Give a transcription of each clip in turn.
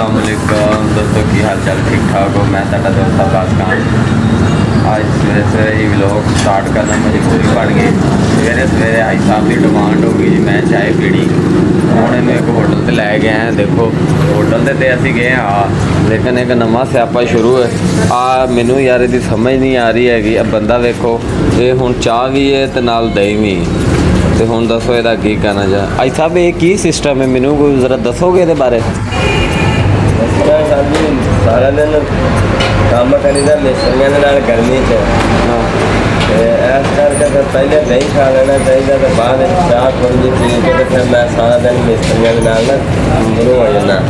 अस्सलामुअलैकुम दोस्तों, की हाल चाल ठीक ठाक हो। मैं ਤੁਹਾਡਾ ਦੋਸਤ अब्बास खान। आज सवेरे सवेरे ही व्लॉग स्टार्ट करना मजबूरी बन गई। सवेरे सवेरे भाई साहब की डिमांड हो गई जी मैं चाय पीनी। ਹੁਣ ਇਹਨੂੰ ਇੱਕ ਹੋਟਲ ਤੇ ਲੈ ਗਏ ਆ। ਦੇਖੋ ਹੋਟਲ ਤੇ ਅਸੀਂ ਗਏ ਆ, ਲੇਕਿਨ ਇੱਕ ਨਵਾਂ ਸਿਆਪਾ ਸ਼ੁਰੂ ਹੈ। ਆ ਮੈਨੂੰ ਯਾਰ ਇਹਦੀ ਸਮਝ ਨਹੀਂ ਆ ਰਹੀ ਹੈਗੀ। ਆ ਬੰਦਾ ਵੇਖੋ, ਇਹ ਹੁਣ ਚਾਹ ਵੀ ਹੈ ਤੇ ਨਾਲ ਦਹੀਂ ਵੀ। ਤੇ ਹੁਣ ਦੱਸੋ ਇਹਦਾ ਕੀ ਕਰਨਾ ਜਾ। ਭਾਈ ਸਾਹਿਬ ਇਹ ਕੀ ਸਿਸਟਮ ਹੈ, ਮੈਨੂੰ ਕੋਈ ਜ਼ਰਾ ਦੱਸੋਗੇ ਇਹਦੇ ਬਾਰੇ। ਸਾਰਾ ਦਿਨ ਕੰਮ ਕਰੀਦਾ ਮਿਸਤਰੀਆਂ ਦੇ ਨਾਲ ਗਰਮੀ 'ਚ ਤੇ ਇਸ ਕਰਕੇ ਫਿਰ ਪਹਿਲੇ ਦਹੀਂ ਖਾ ਲੈਣਾ ਚਾਹੀਦਾ ਤੇ ਬਾਅਦ ਵਿੱਚ ਚਾਹ ਥੋੜ੍ਹੀ ਜਿਹੀ ਪੀ ਕੇ ਤੇ ਫਿਰ ਮੈਂ ਸਾਰਾ ਦਿਨ ਮਿਸਤਰੀਆਂ ਦੇ ਨਾਲ ਨਾ ਸ਼ੁਰੂ ਹੋ ਜਾਂਦਾ।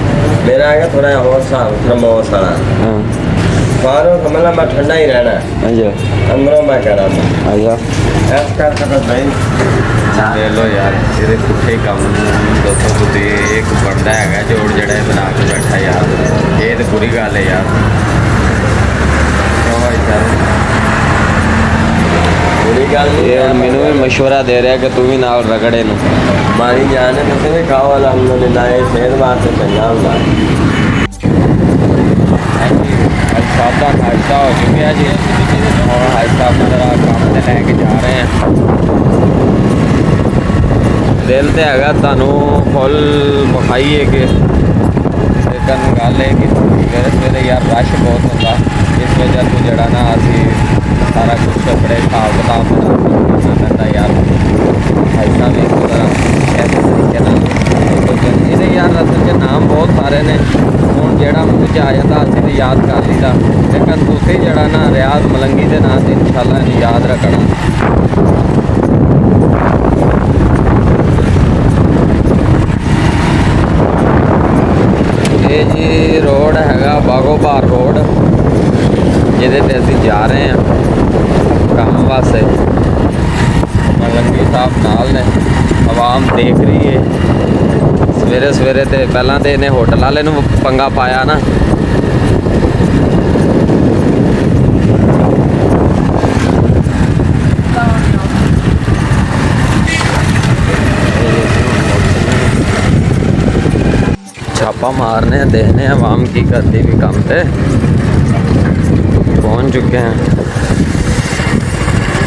ਮੇਰਾ ਆ ਗਿਆ ਥੋੜ੍ਹਾ ਜਿਹਾ ਹੋਰ ਹਿਸਾਬ ਥਰਮੋਸ ਵਾਲਾ। ਬਾਹਰੋਂ ਸਮਝਣਾ ਮੈਂ ਠੰਡਾ ਹੀ ਰਹਿਣਾ, ਅੰਦਰੋਂ ਮੈਂ ਕਰਾਂ ਇਸ ਕਰਕੇ ਫਿਰ ਦਹੀਂ ਦੇਖ ਲਓ ਯਾਰ, ਇਹਦੇ ਪੁੱਠੇ ਕੰਮ ਨੂੰ ਦੱਸੋ ਤੁਸੀਂ। ਇੱਕ ਬੰਦਾ ਹੈਗਾ ਜੋੜ ਜਿਹੜਾ ਇਹ ਬਣਾ ਕੇ ਬੈਠਾ ਯਾਰ, ਇਹ ਤਾਂ ਬੁਰੀ ਗੱਲ ਹੈ ਯਾਰ। ਬੁਰੀ ਗੱਲ ਨਹੀਂ। ਇਹ ਹੁਣ ਮੈਨੂੰ ਵੀ ਮਸ਼ਵਰਾ ਦੇ ਰਿਹਾ ਕਿ ਤੂੰ ਵੀ ਨਾਲ ਰਗੜੇ ਨੂੰ ਮਾਰੀ ਜਾਨ ਹੈ। ਤੁਸੀਂ ਵੀ ਖਾਓ, ਅਲਹਮਦੁਲਿਲਾ ਇਹ ਸਿਹਤ ਵਾਸਤੇ ਚੰਗਾ ਹੁੰਦਾ। ਅੱਜ ਸਾਹਿਬ ਦਾ ਨਾਸ਼ਤਾ ਹੋ ਚੁੱਕਿਆ ਜੀ, ਔਰ ਅੱਜ ਸਾਹਿਬ ਨੂੰ ਜਰਾ ਕੰਮ ਤੇ ਲੈ ਕੇ ਜਾ ਰਹੇ ਹਾਂ। ਦਿਲ ਤੇ ਹੈਗਾ ਤੁਹਾਨੂੰ ਫੁੱਲ ਵਿਖਾਈਏ ਕਿ ਲੇਕਿਨ ਗੱਲ ਇਹ ਕਿ ਸਵੇਰੇ ਸਵੇਰੇ ਯਾਰ ਰਸ਼ ਬਹੁਤ ਹੁੰਦਾ। ਇਸ ਵਜ੍ਹਾ ਤੋਂ ਜਿਹੜਾ ਨਾ ਅਸੀਂ ਸਾਰਾ ਕੁਛ ਬੜੇ ਹਿਸਾਬ ਕਿਤਾਬ ਕਰਨਾ ਪੈਂਦਾ ਯਾਰ। ਐਸਾ ਵੀ ਐਸੇ ਤਰੀਕੇ ਨਾਲ ਇਹਦੇ ਯਾਰ ਅਸਲ 'ਚ ਨਾਮ ਬਹੁਤ ਸਾਰੇ ਨੇ। ਹੁਣ ਜਿਹੜਾ ਮੂੰਹ 'ਚ ਆ ਜਾਂਦਾ ਅਸੀਂ ਤਾਂ ਯਾਦ ਕਰ ਲਈਦਾ, ਲੇਕਿਨ ਤੁਸੀਂ ਜਿਹੜਾ ਨਾ ਰਿਆਜ਼ ਮਲੰਗੀ ਦੇ ਨਾਂ 'ਤੇ ਇਨਸ਼ਾਅੱਲਾ ਇਹਨੂੰ ਯਾਦ ਰੱਖਣਾ। ਇਹ ਜੀ ਰੋਡ ਹੈਗਾ ਬਾਗੋਬਾਰ ਰੋਡ, ਜਿਹਦੇ ਤੇ ਅਸੀਂ ਜਾ ਰਹੇ ਹਾਂ ਕੰਮ ਵਾਸਤੇ। ਮਲੰਗੀ ਸਾਹਿਬ ਨਾਲ ਨੇ, ਆਵਾਮ ਦੇਖ ਰਹੀ ਹੈ। ਸਵੇਰੇ ਸਵੇਰੇ ਤੇ ਪਹਿਲਾਂ ਤੇ ਇਹਨੇ ਹੋਟਲ ਵਾਲੇ ਨੂੰ ਪੰਗਾ ਪਾਇਆ ਨਾ। छापा मारने देखने आवाम की करती भी काम पे पहुंच चुके हैं।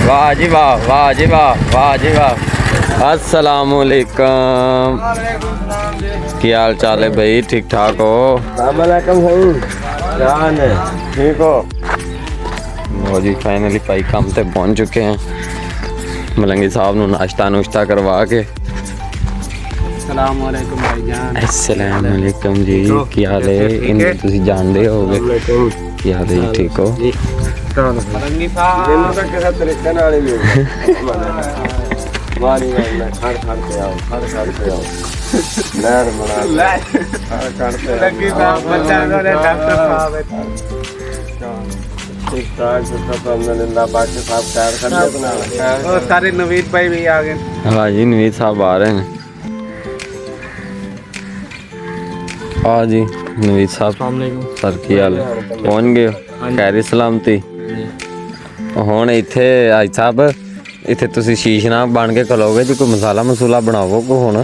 वाह जी वाह, वाह जी वाह, वाह जी वाह। अस्सलामुअलैकुम, क्या हाल चाल है भाई, ठीक ठाक हो? ठीक हो? वो जी फाइनली भाई काम पे पहुंच चुके हैं। मलंगी साहब ਨੂੰ नाश्ता नुश्ता करवा के। अस्सलामुअलैकुम भाईजान। अस्सलामुअलैकुम जी, ਕੀ ਹਾਲ ਹੈ? ਇਹਨੂੰ ਤੁਸੀਂ ਜਾਣਦੇ ਹੋਗੇ। ਕੀ ਹਾਲ ਹੈ ਜੀ, ਠੀਕ ਹੋ? ਮਲੰਗੀ ਸਾਹਿਬ ਇਹਨੂੰ ਤਾਂ ਕਿਸੇ ਤਰੀਕੇ ਨਾਲ ਹੀ ਮਿਲ ਮਾਰੀ ਮੈਂ ਖੜ ਕੇ ਆਓ, ਖੜ ਕੇ ਆਓ ਲਹਿਰ ਬਣਾ ਲੈ ਖੜ ਕੇ ਮਲੰਗੀ ਸਾਹਿਬ ਬੱਚਾ ਦਾ ਡਾਕਟਰ ਸਾਹਿਬ ਹੈ। ਠੀਕ ਠਾਕ ਸਭ ਅਲਹਮਦੁਲਿਲਾ। ਬਾਕੀ ਸਾਹਿਬ ਖੈਰ ਕਰਦੇ ਬਣਾ ਉਹ ਸਾਰੇ ਨਵੀਦ ਭਾਈ ਵੀ ਆ ਗਏ। हाँ जी, नवीद साहब आ रहे हैं। हाँ जी नवीद साहब, सर की हाल है? पहुँच गए खैर सलामती। ਹੁਣ ਇੱਥੇ ਭਾਈ ਸਾਹਿਬ ਇੱਥੇ ਤੁਸੀਂ ਸ਼ੀਸ਼ਨਾ ਬਣ ਕੇ ਖਲੋਗੇ ਜੀ, ਕੋਈ ਮਸਾਲਾ ਮਸੂਲਾ ਬਣਾਵੋ ਕੋ। ਹੁਣ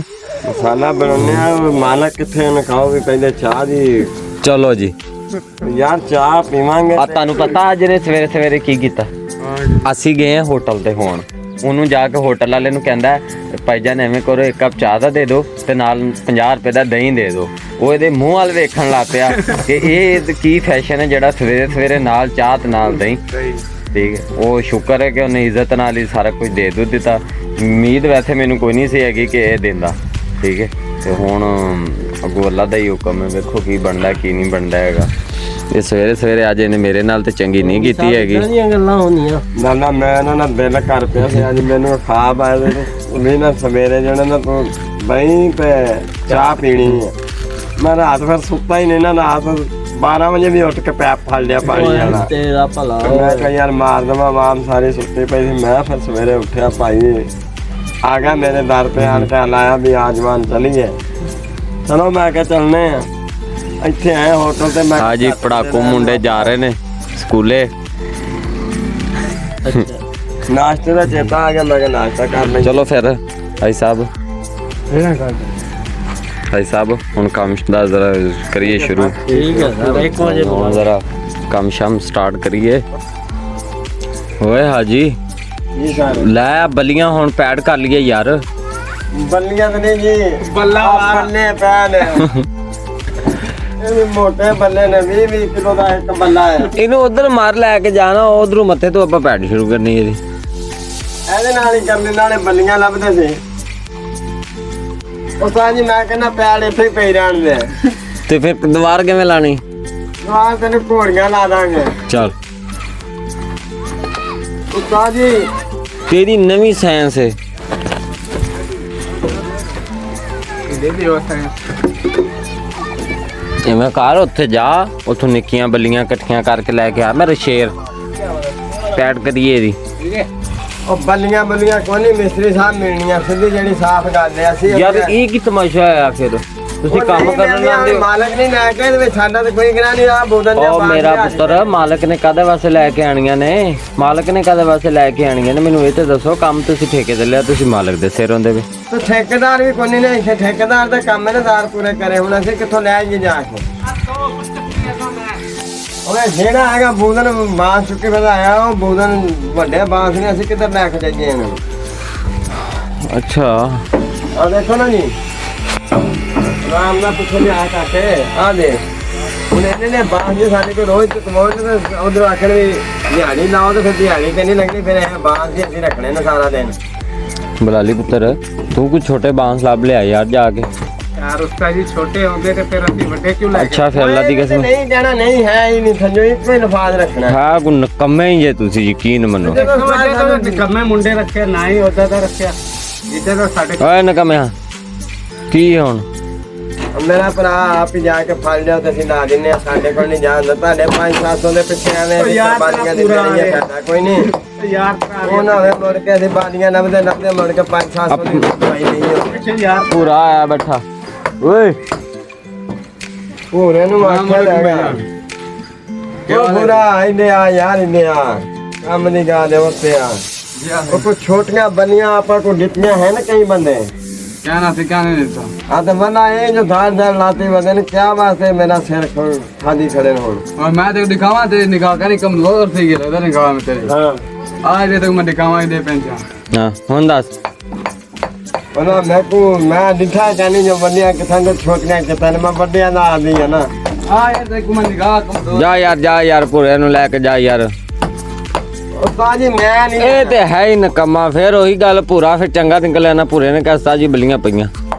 ਮਸਾਲਾ ਬਣਾਉਂਦੇ ਆ, ਮਾਲਕ ਕਿੱਥੇ ਨੇ ਖਾਓ ਵੀ ਪਹਿਲੇ ਚਾਹ ਦੀ। ਚਲੋ ਜੀ ਯਾਰ ਚਾਹ ਪੀਵਾਂਗੇ। ਆ ਤੁਹਾਨੂੰ ਪਤਾ ਅੱਜ ਨੇ ਸਵੇਰੇ ਸਵੇਰੇ ਕੀ ਕੀਤਾ? ਅਸੀਂ ਗਏ ਆ ਹੋਟਲ ਤੇ। ਹੁਣ ਉਹਨੂੰ ਜਾ ਕੇ ਹੋਟਲ ਵਾਲੇ ਨੂੰ ਕਹਿੰਦਾ ਭਾਈ ਜਾਨ ਐਵੇਂ ਕਰੋ, ਇੱਕ ਕੱਪ ਚਾਹ ਦਾ ਦੇ ਦਿਓ ਤੇ ਨਾਲ 50 ਰੁਪਏ ਦਾ ਦਹੀਂ ਦੇ ਦਿਓ। ਉਹ ਇਹਦੇ ਮੂੰਹ ਵੱਲ ਵੇਖਣ ਲੱਗ ਪਿਆ ਕਿ ਇਹ ਕੀ ਫੈਸ਼ਨ ਹੈ ਜਿਹੜਾ ਸਵੇਰੇ ਸਵੇਰੇ ਨਾਲ ਚਾਹ ਤੇ ਨਾਲ ਦਹੀਂ। ਠੀਕ ਹੈ, ਉਹ ਸ਼ੁਕਰ ਹੈ ਕਿ ਉਹਨੇ ਇੱਜ਼ਤ ਨਾਲ ਹੀ ਸਾਰਾ ਕੁਝ ਦੇ ਦੁ ਦਿੱਤਾ। ਉਮੀਦ ਵੈਸੇ ਮੈਨੂੰ ਕੋਈ ਨਹੀਂ ਸੀ ਹੈਗੀ ਕਿ ਇਹ ਦਿੰਦਾ। ਠੀਕ ਹੈ, ਤੇ ਹੁਣ ਅੱਗੋਂ ਅੱਲਾ ਦਾ ਹੀ ਹੁਕਮ ਹੈ, ਵੇਖੋ ਕੀ ਬਣਦਾ ਕੀ ਨਹੀਂ ਬਣਦਾ ਹੈਗਾ। ਇਹ ਸਵੇਰੇ ਸਵੇਰੇ ਅੱਜ ਇਹਨੇ ਮੇਰੇ ਨਾਲ ਤੇ ਚੰਗੀ ਨਹੀਂ ਕੀਤੀ ਹੈਗੀ। ਗੱਲਾਂ ਹੁੰਦੀਆਂ ਨਾ ਨਾ, ਮੈਂ ਇਹਨਾਂ ਨਾਲ ਦਿਲ ਕਰ ਪਿਆ ਸੀ। ਅੱਜ ਮੈਨੂੰ ਖਾਬ ਆਏ ਵੀ ਨਾ ਸਵੇਰੇ ਜਿਹੜਾ ਨਾ ਤੂੰ ਦਹੀਂ ਤੇ ਚਾਹ ਪੀਣੀ ਹੈ। ਮੈਂ ਰਾਤ ਫਿਰ ਸੁੱਤਾ ਹੀ ਨਹੀਂ ਨਾ, ਰਾਤ 12 ਵਜੇ ਵੀ ਉੱਠ ਕੇ ਪੈਪ ਫੜ ਲਿਆ ਪਾਣੀ ਵਾਲਾ। ਤੇਰਾ ਭਲਾ। ਮੈਂ ਕਿਹਾ ਯਾਰ ਮਾਰ ਦਵਾਂ, ਮਾਮ ਸਾਰੇ ਸੁੱਤੇ ਪਏ ਸੀ। ਮੈਂ ਫਿਰ ਸਵੇਰੇ ਉੱਠਿਆ, ਭਾਈ ਆ ਗਿਆ ਮੇਰੇ ਦਰ ਤੇ ਆਣ ਕੇ ਲਾਇਆ ਵੀ ਆਜਮਾਨ ਚਲੀਏ। ਚਲੋ ਮੈਂ ਕਿਹਾ ਚੱਲਨੇ ਆ। ਇੱਥੇ ਆਏ ਹੋਟਲ ਤੇ ਮੈਂ। ਹਾਂ ਜੀ, ਪੜਾਕੂ ਮੁੰਡੇ ਜਾ ਰਹੇ ਨੇ ਸਕੂਲੇ। ਨਾਸ਼ਤੇ ਦਾ ਚੇਤਾ ਆ ਗਿਆ, ਮੈਂ ਕਿਹਾ ਨਾਸ਼ਤਾ ਕਰ ਲੈ। ਚਲੋ ਫਿਰ ਭਾਈ ਸਾਹਿਬ ਭਾਈ ਸਾਹਿਬ ਹੁਣ ਕੰਮ ਦਾ ਜ਼ਰਾ ਕਰੀਏ ਸ਼ੁਰੂ। ਠੀਕ ਹੈ ਸਰ 1 ਵਜੇ ਹੁਣ ਜ਼ਰਾ ਕੰਮ ਸ਼ਾਮ ਸਟਾਰਟ ਕਰੀਏ। ਓਏ ਹਾਜੀ ਜੀ ਸਰ ਲੈ ਬੱਲੀਆਂ ਹੁਣ ਪੈਡ ਕਰ ਲਈਏ ਯਾਰ। ਬੱਲੀਆਂ ਤੇ ਨਹੀਂ ਜੀ ਬੱਲਾ ਆਹ ਬੱਲੇ ਪੈਣ ਇਹ ਵੀ ਮੋਟੇ ਬੱਲੇ ਨੇ 20 ਕਿਲੋ ਦਾ ਇੱਕ ਬੱਲਾ ਹੈ। ਇਹਨੂੰ ਉਧਰ ਮਾਰ ਲੈ ਕੇ ਜਾਣਾ, ਉਧਰੋਂ ਮੱਥੇ ਤੋਂ ਆਪਾਂ ਪੈਡ ਸ਼ੁਰੂ ਕਰਨੀ ਇਹਦੀ। ਇਹਦੇ ਨਾਲ ਹੀ ਕਰਨੇ ਨਾਲੇ ਬੱਲੀਆਂ ਲੱਭਦੇ ਸੀ। ਉਸਤਾਦ ਜੀ ਮੈਂ ਕਹਿੰਦਾ ਪੈੜ ਇੱਥੇ ਹੀ ਪਈ ਰਹਿਣ ਦੇ। ਤੇ ਫਿਰ ਦੀਵਾਰ ਕਿਵੇਂ ਲਾਣੀ? ਆਹ ਤੈਨੂੰ ਘੋੜੀਆਂ ਲਾ ਦਾਂਗੇ। ਚੱਲ ਉਸਤਾਦ ਜੀ ਤੇਰੀ ਨਵੀਂ ਸਾਇੰਸ ਹੈ। दे दियो साइंस ਜਿਵੇਂ ਘਰ ਉੱਥੇ ਜਾ, ਉੱਥੋਂ ਨਿੱਕੀਆਂ ਬੱਲੀਆਂ ਇਕੱਠੀਆਂ ਕਰਕੇ ਲੈ ਕੇ ਆ ਮੇਰੇ ਸ਼ੇਰ। ਪੈਡ ਕਰੀਏ ਇਹਦੀ। ठीक है ਉਹ ਬੱਲੀਆਂ ਕੋਈ ਨਹੀਂ, ਮਿਸਤਰੀ ਸਾਹਿਬ ਮਿਲਣੀਆਂ ਸਿੱਧੀ ਜਿਹੜੀ ਸਾਫ਼ ਕਰਦੇ ਆ ਅਸੀਂ। ਯਾਰ ਇਹ ਕੀ ਤਮਾਸ਼ਾ ਆ ਫਿਰ? ਤੁਸੀਂ ਕੰਮ ਕਰਨ ਜਾਂਦੇ ਹੋ। ਮਾਲਕ ਨਹੀਂ ਲੈ ਕੇ ਇਹਦੇ ਵਿੱਚ ਸਾਡਾ ਤਾਂ ਕੋਈ ਗਿਣਾ ਨਹੀਂ। ਆ ਬੋਦਨ ਉਹ ਮੇਰਾ ਪੁੱਤਰ ਮਾਲਕ ਨੇ ਕਾਹਦੇ ਵਾਸਤੇ ਲੈ ਕੇ ਆਣੀਆਂ ਨੇ? ਮਾਲਕ ਨੇ ਕਾਹਦੇ ਵਾਸਤੇ ਲੈ ਕੇ ਆਣੀਆਂ ਨੇ? ਮੈਨੂੰ ਇਹ ਤੇ ਦੱਸੋ। ਕੰਮ ਤੁਸੀਂ ਠੇਕੇ ਤੇ ਲਿਆ, ਤੁਸੀਂ ਮਾਲਕ ਦੇ ਸਿਰ ਹੁੰਦੇ ਵੇ। ਤੇ ਠੇਕੇਦਾਰ ਵੀ ਕੋਈ ਨਹੀਂ ਨੇ ਇੱਥੇ। ਠੇਕੇਦਾਰ ਦਾ ਕੰਮ ਹੈ ਨਾ ਦਾਰ ਪੂਰੇ ਕਰੇ। ਹੁਣ ਅਸੀਂ ਕਿੱਥੋਂ ਲੈ ਆਈਏ ਜਾ ਕੇ? ਉਹਨੇ ਜਿਹੜਾ ਹੈਗਾ ਬੋਦਨ ਬਾਂਸ ਚੁੱਕੇ ਫਿਰ ਆਇਆ, ਉਹ ਬੋਦਨ ਵੱਡੇ ਬਾਂਸ ਨੇ, ਅਸੀਂ ਕਿੱਧਰ ਲੈ ਕੇ ਜਾਈਏ ਇਹਨੂੰ? ਅੱਛਾ ਆ ਦੇਖੋ ਨਾ ਜੀ, ਰਾਮ ਨਾਲ ਪੁੱਛੋ ਲਿਆ ਕਾਕੇ ਆ ਦੇ। ਹੁਣ ਇਹਨੇ ਨੇ ਬਾਂਸ ਜੇ ਸਾਡੇ ਕੋਲ ਰੋਜ਼ ਕਮਾਉਣ ਤੇ ਉਧਰ ਆਖਣ ਵੀ ਦਿਹਾੜੀ ਲਾਓ, ਤੇ ਫਿਰ ਦਿਹਾੜੀ ਤੇ ਨਹੀਂ ਲੱਗਣੀ। ਫਿਰ ਇਹ ਬਾਂਸ ਹੀ ਅਸੀਂ ਰੱਖਣੇ ਨੇ ਸਾਰਾ ਦਿਨ। ਬਲਾਲੀ ਪੁੱਤਰ ਤੂੰ ਕੁਝ ਛੋਟੇ ਬਾਂਸ ਲੱਭ ਲਿਆ ਯਾਰ ਜਾ ਕੇ। यार उस्ताद जी छोटे होंगे तो फिर ਅਸੀਂ ਵੱਡੇ ਕਿਉਂ ਲੈ ਕੇ ਅੱਛਾ ਫਿਰ ਅੱਲਾ ਦੀ ਕਸਮ ਨਹੀਂ ਜਾਣਾ ਨਹੀਂ ਹੈ ਹੀ ਨਹੀਂ ਸਮਝੋ, ਇੱਕੋ ਹੀ ਲਫਾਜ਼ ਰੱਖਣਾ। ਹਾਂ ਕੋ ਨਕਮੇ ਹੀ ਜੇ ਤੁਸੀਂ ਯਕੀਨ ਮੰਨੋ। ਕੰਮੇ ਮੁੰਡੇ ਰੱਖਿਆ ਨਾ ਹੀ ਉਹਦਾ ਦਾ ਰੱਖਿਆ ਜਿੱਦਾਂ ਦਾ ਸਾਡੇ ਓਏ ਨਕਮਿਆ ਕੀ ਹੁਣ? ਮੇਰਾ ਭਰਾ ਆਪ ਹੀ ਜਾ ਕੇ ਫੜ ਲਿਆ ਤੇ ਅਸੀਂ ਲਾ ਦਿੰਨੇ ਆ। ਸਾਡੇ ਕੋਲ ਨਹੀਂ ਜਾਂਦਾ। ਤੁਹਾਡੇ 500-700 ਦੇ ਪਿੱਛੇ ਐਵੇਂ ਬਾਲੀਆਂ ਦੀ ਕਰੀਏ ਕਰਦਾ ਕੋਈ ਨਹੀਂ। ਯਾਰ ਉਹ ਨਾ ਹੋਵੇ ਮੁੜ ਕੇ ਅਸੀਂ ਬਾਲੀਆਂ ਲੱਭਦੇ ਮੁੜ ਕੇ 500-700 ਦੀ ਦਵਾਈ ਨਹੀਂ ਹੋਵੇ। ਪਿੱਛੇ ਯਾਰ ਪੂਰਾ ਆਇਆ ਬੈਠਾ ਓਏ। ਪੂਰੇ ਨੂੰ ਆਖਿਆ ਲੈਗਾ ਕਿਉਂ ਪੂਰਾ ਇੰਨੇ ਆ ਯਾਰ, ਇੰਨੇ ਆ ਕੰਮ ਦੀ ਗੱਲ ਹੈ ਉੱਤੇ ਆ। ਉਹ ਕੋਈ ਛੋਟੀਆਂ ਬੰਨੀਆਂ ਆਪਾਂ ਕੋ ਦਿੱਤੀਆਂ ਹੈ ਨਾ ਕਈ ਬੰਦੇ। क्या ना क्या नहीं देता ਆ ਤਾਂ ਮਨਾ ਇਹ ਜੋ ਧਾਰ ਲਾਤੇ ਬੰਦੇ ਨੇ ਕਿਆ ਵਾਸਤੇ ਮੇਰਾ ਸਿਰ ਖਾਦੀ ਖੜੇ ਨੇ ਹੁਣ। और मैं तेरे दिखावा तेरे निकाह का नहीं कमजोर थी गया उधर निकाह में तेरे ਹਾਂ आज तक मैं दिखावा ही दे पहचान ਹਾਂ ਹੁਣ ਦੱਸ। ਉਹਨਾਂ ਮੈਂ ਦਿਖਾ ਜਾਨੀ ਜੋ ਬੰਦੀਆਂ ਕਿਥਾਂ ਤੋਂ ਛੋਟੀਆਂ ਕਿਤਾਂ ਮੈਂ ਵੱਡਿਆਂ ਦਾ ਆਦੀ ਆ ਨਾ। हाँ यार देख मैं निकाह कमजोर ਜਾ ਯਾਰ ਪੂਰੇ ਨੂੰ ਲੈ ਕੇ ਜਾ ਯਾਰ। ਉਸਤਾਦ ਜੀ ਮੈਂ ਨਹੀਂ ਇਹ ਤੇ ਹੈ ਹੀ ਨਕਮਾ। ਫਿਰ ਉਹੀ ਗੱਲ ਪੂਰਾ ਫਿਰ ਚੰਗਾ ਨਿਕਲਿਆ ਨਾ। ਪੂਰੇ ਨੇ ਕਹਿਤਾ ਜੀ ਬੱਲੀਆਂ ਪਈਆਂ।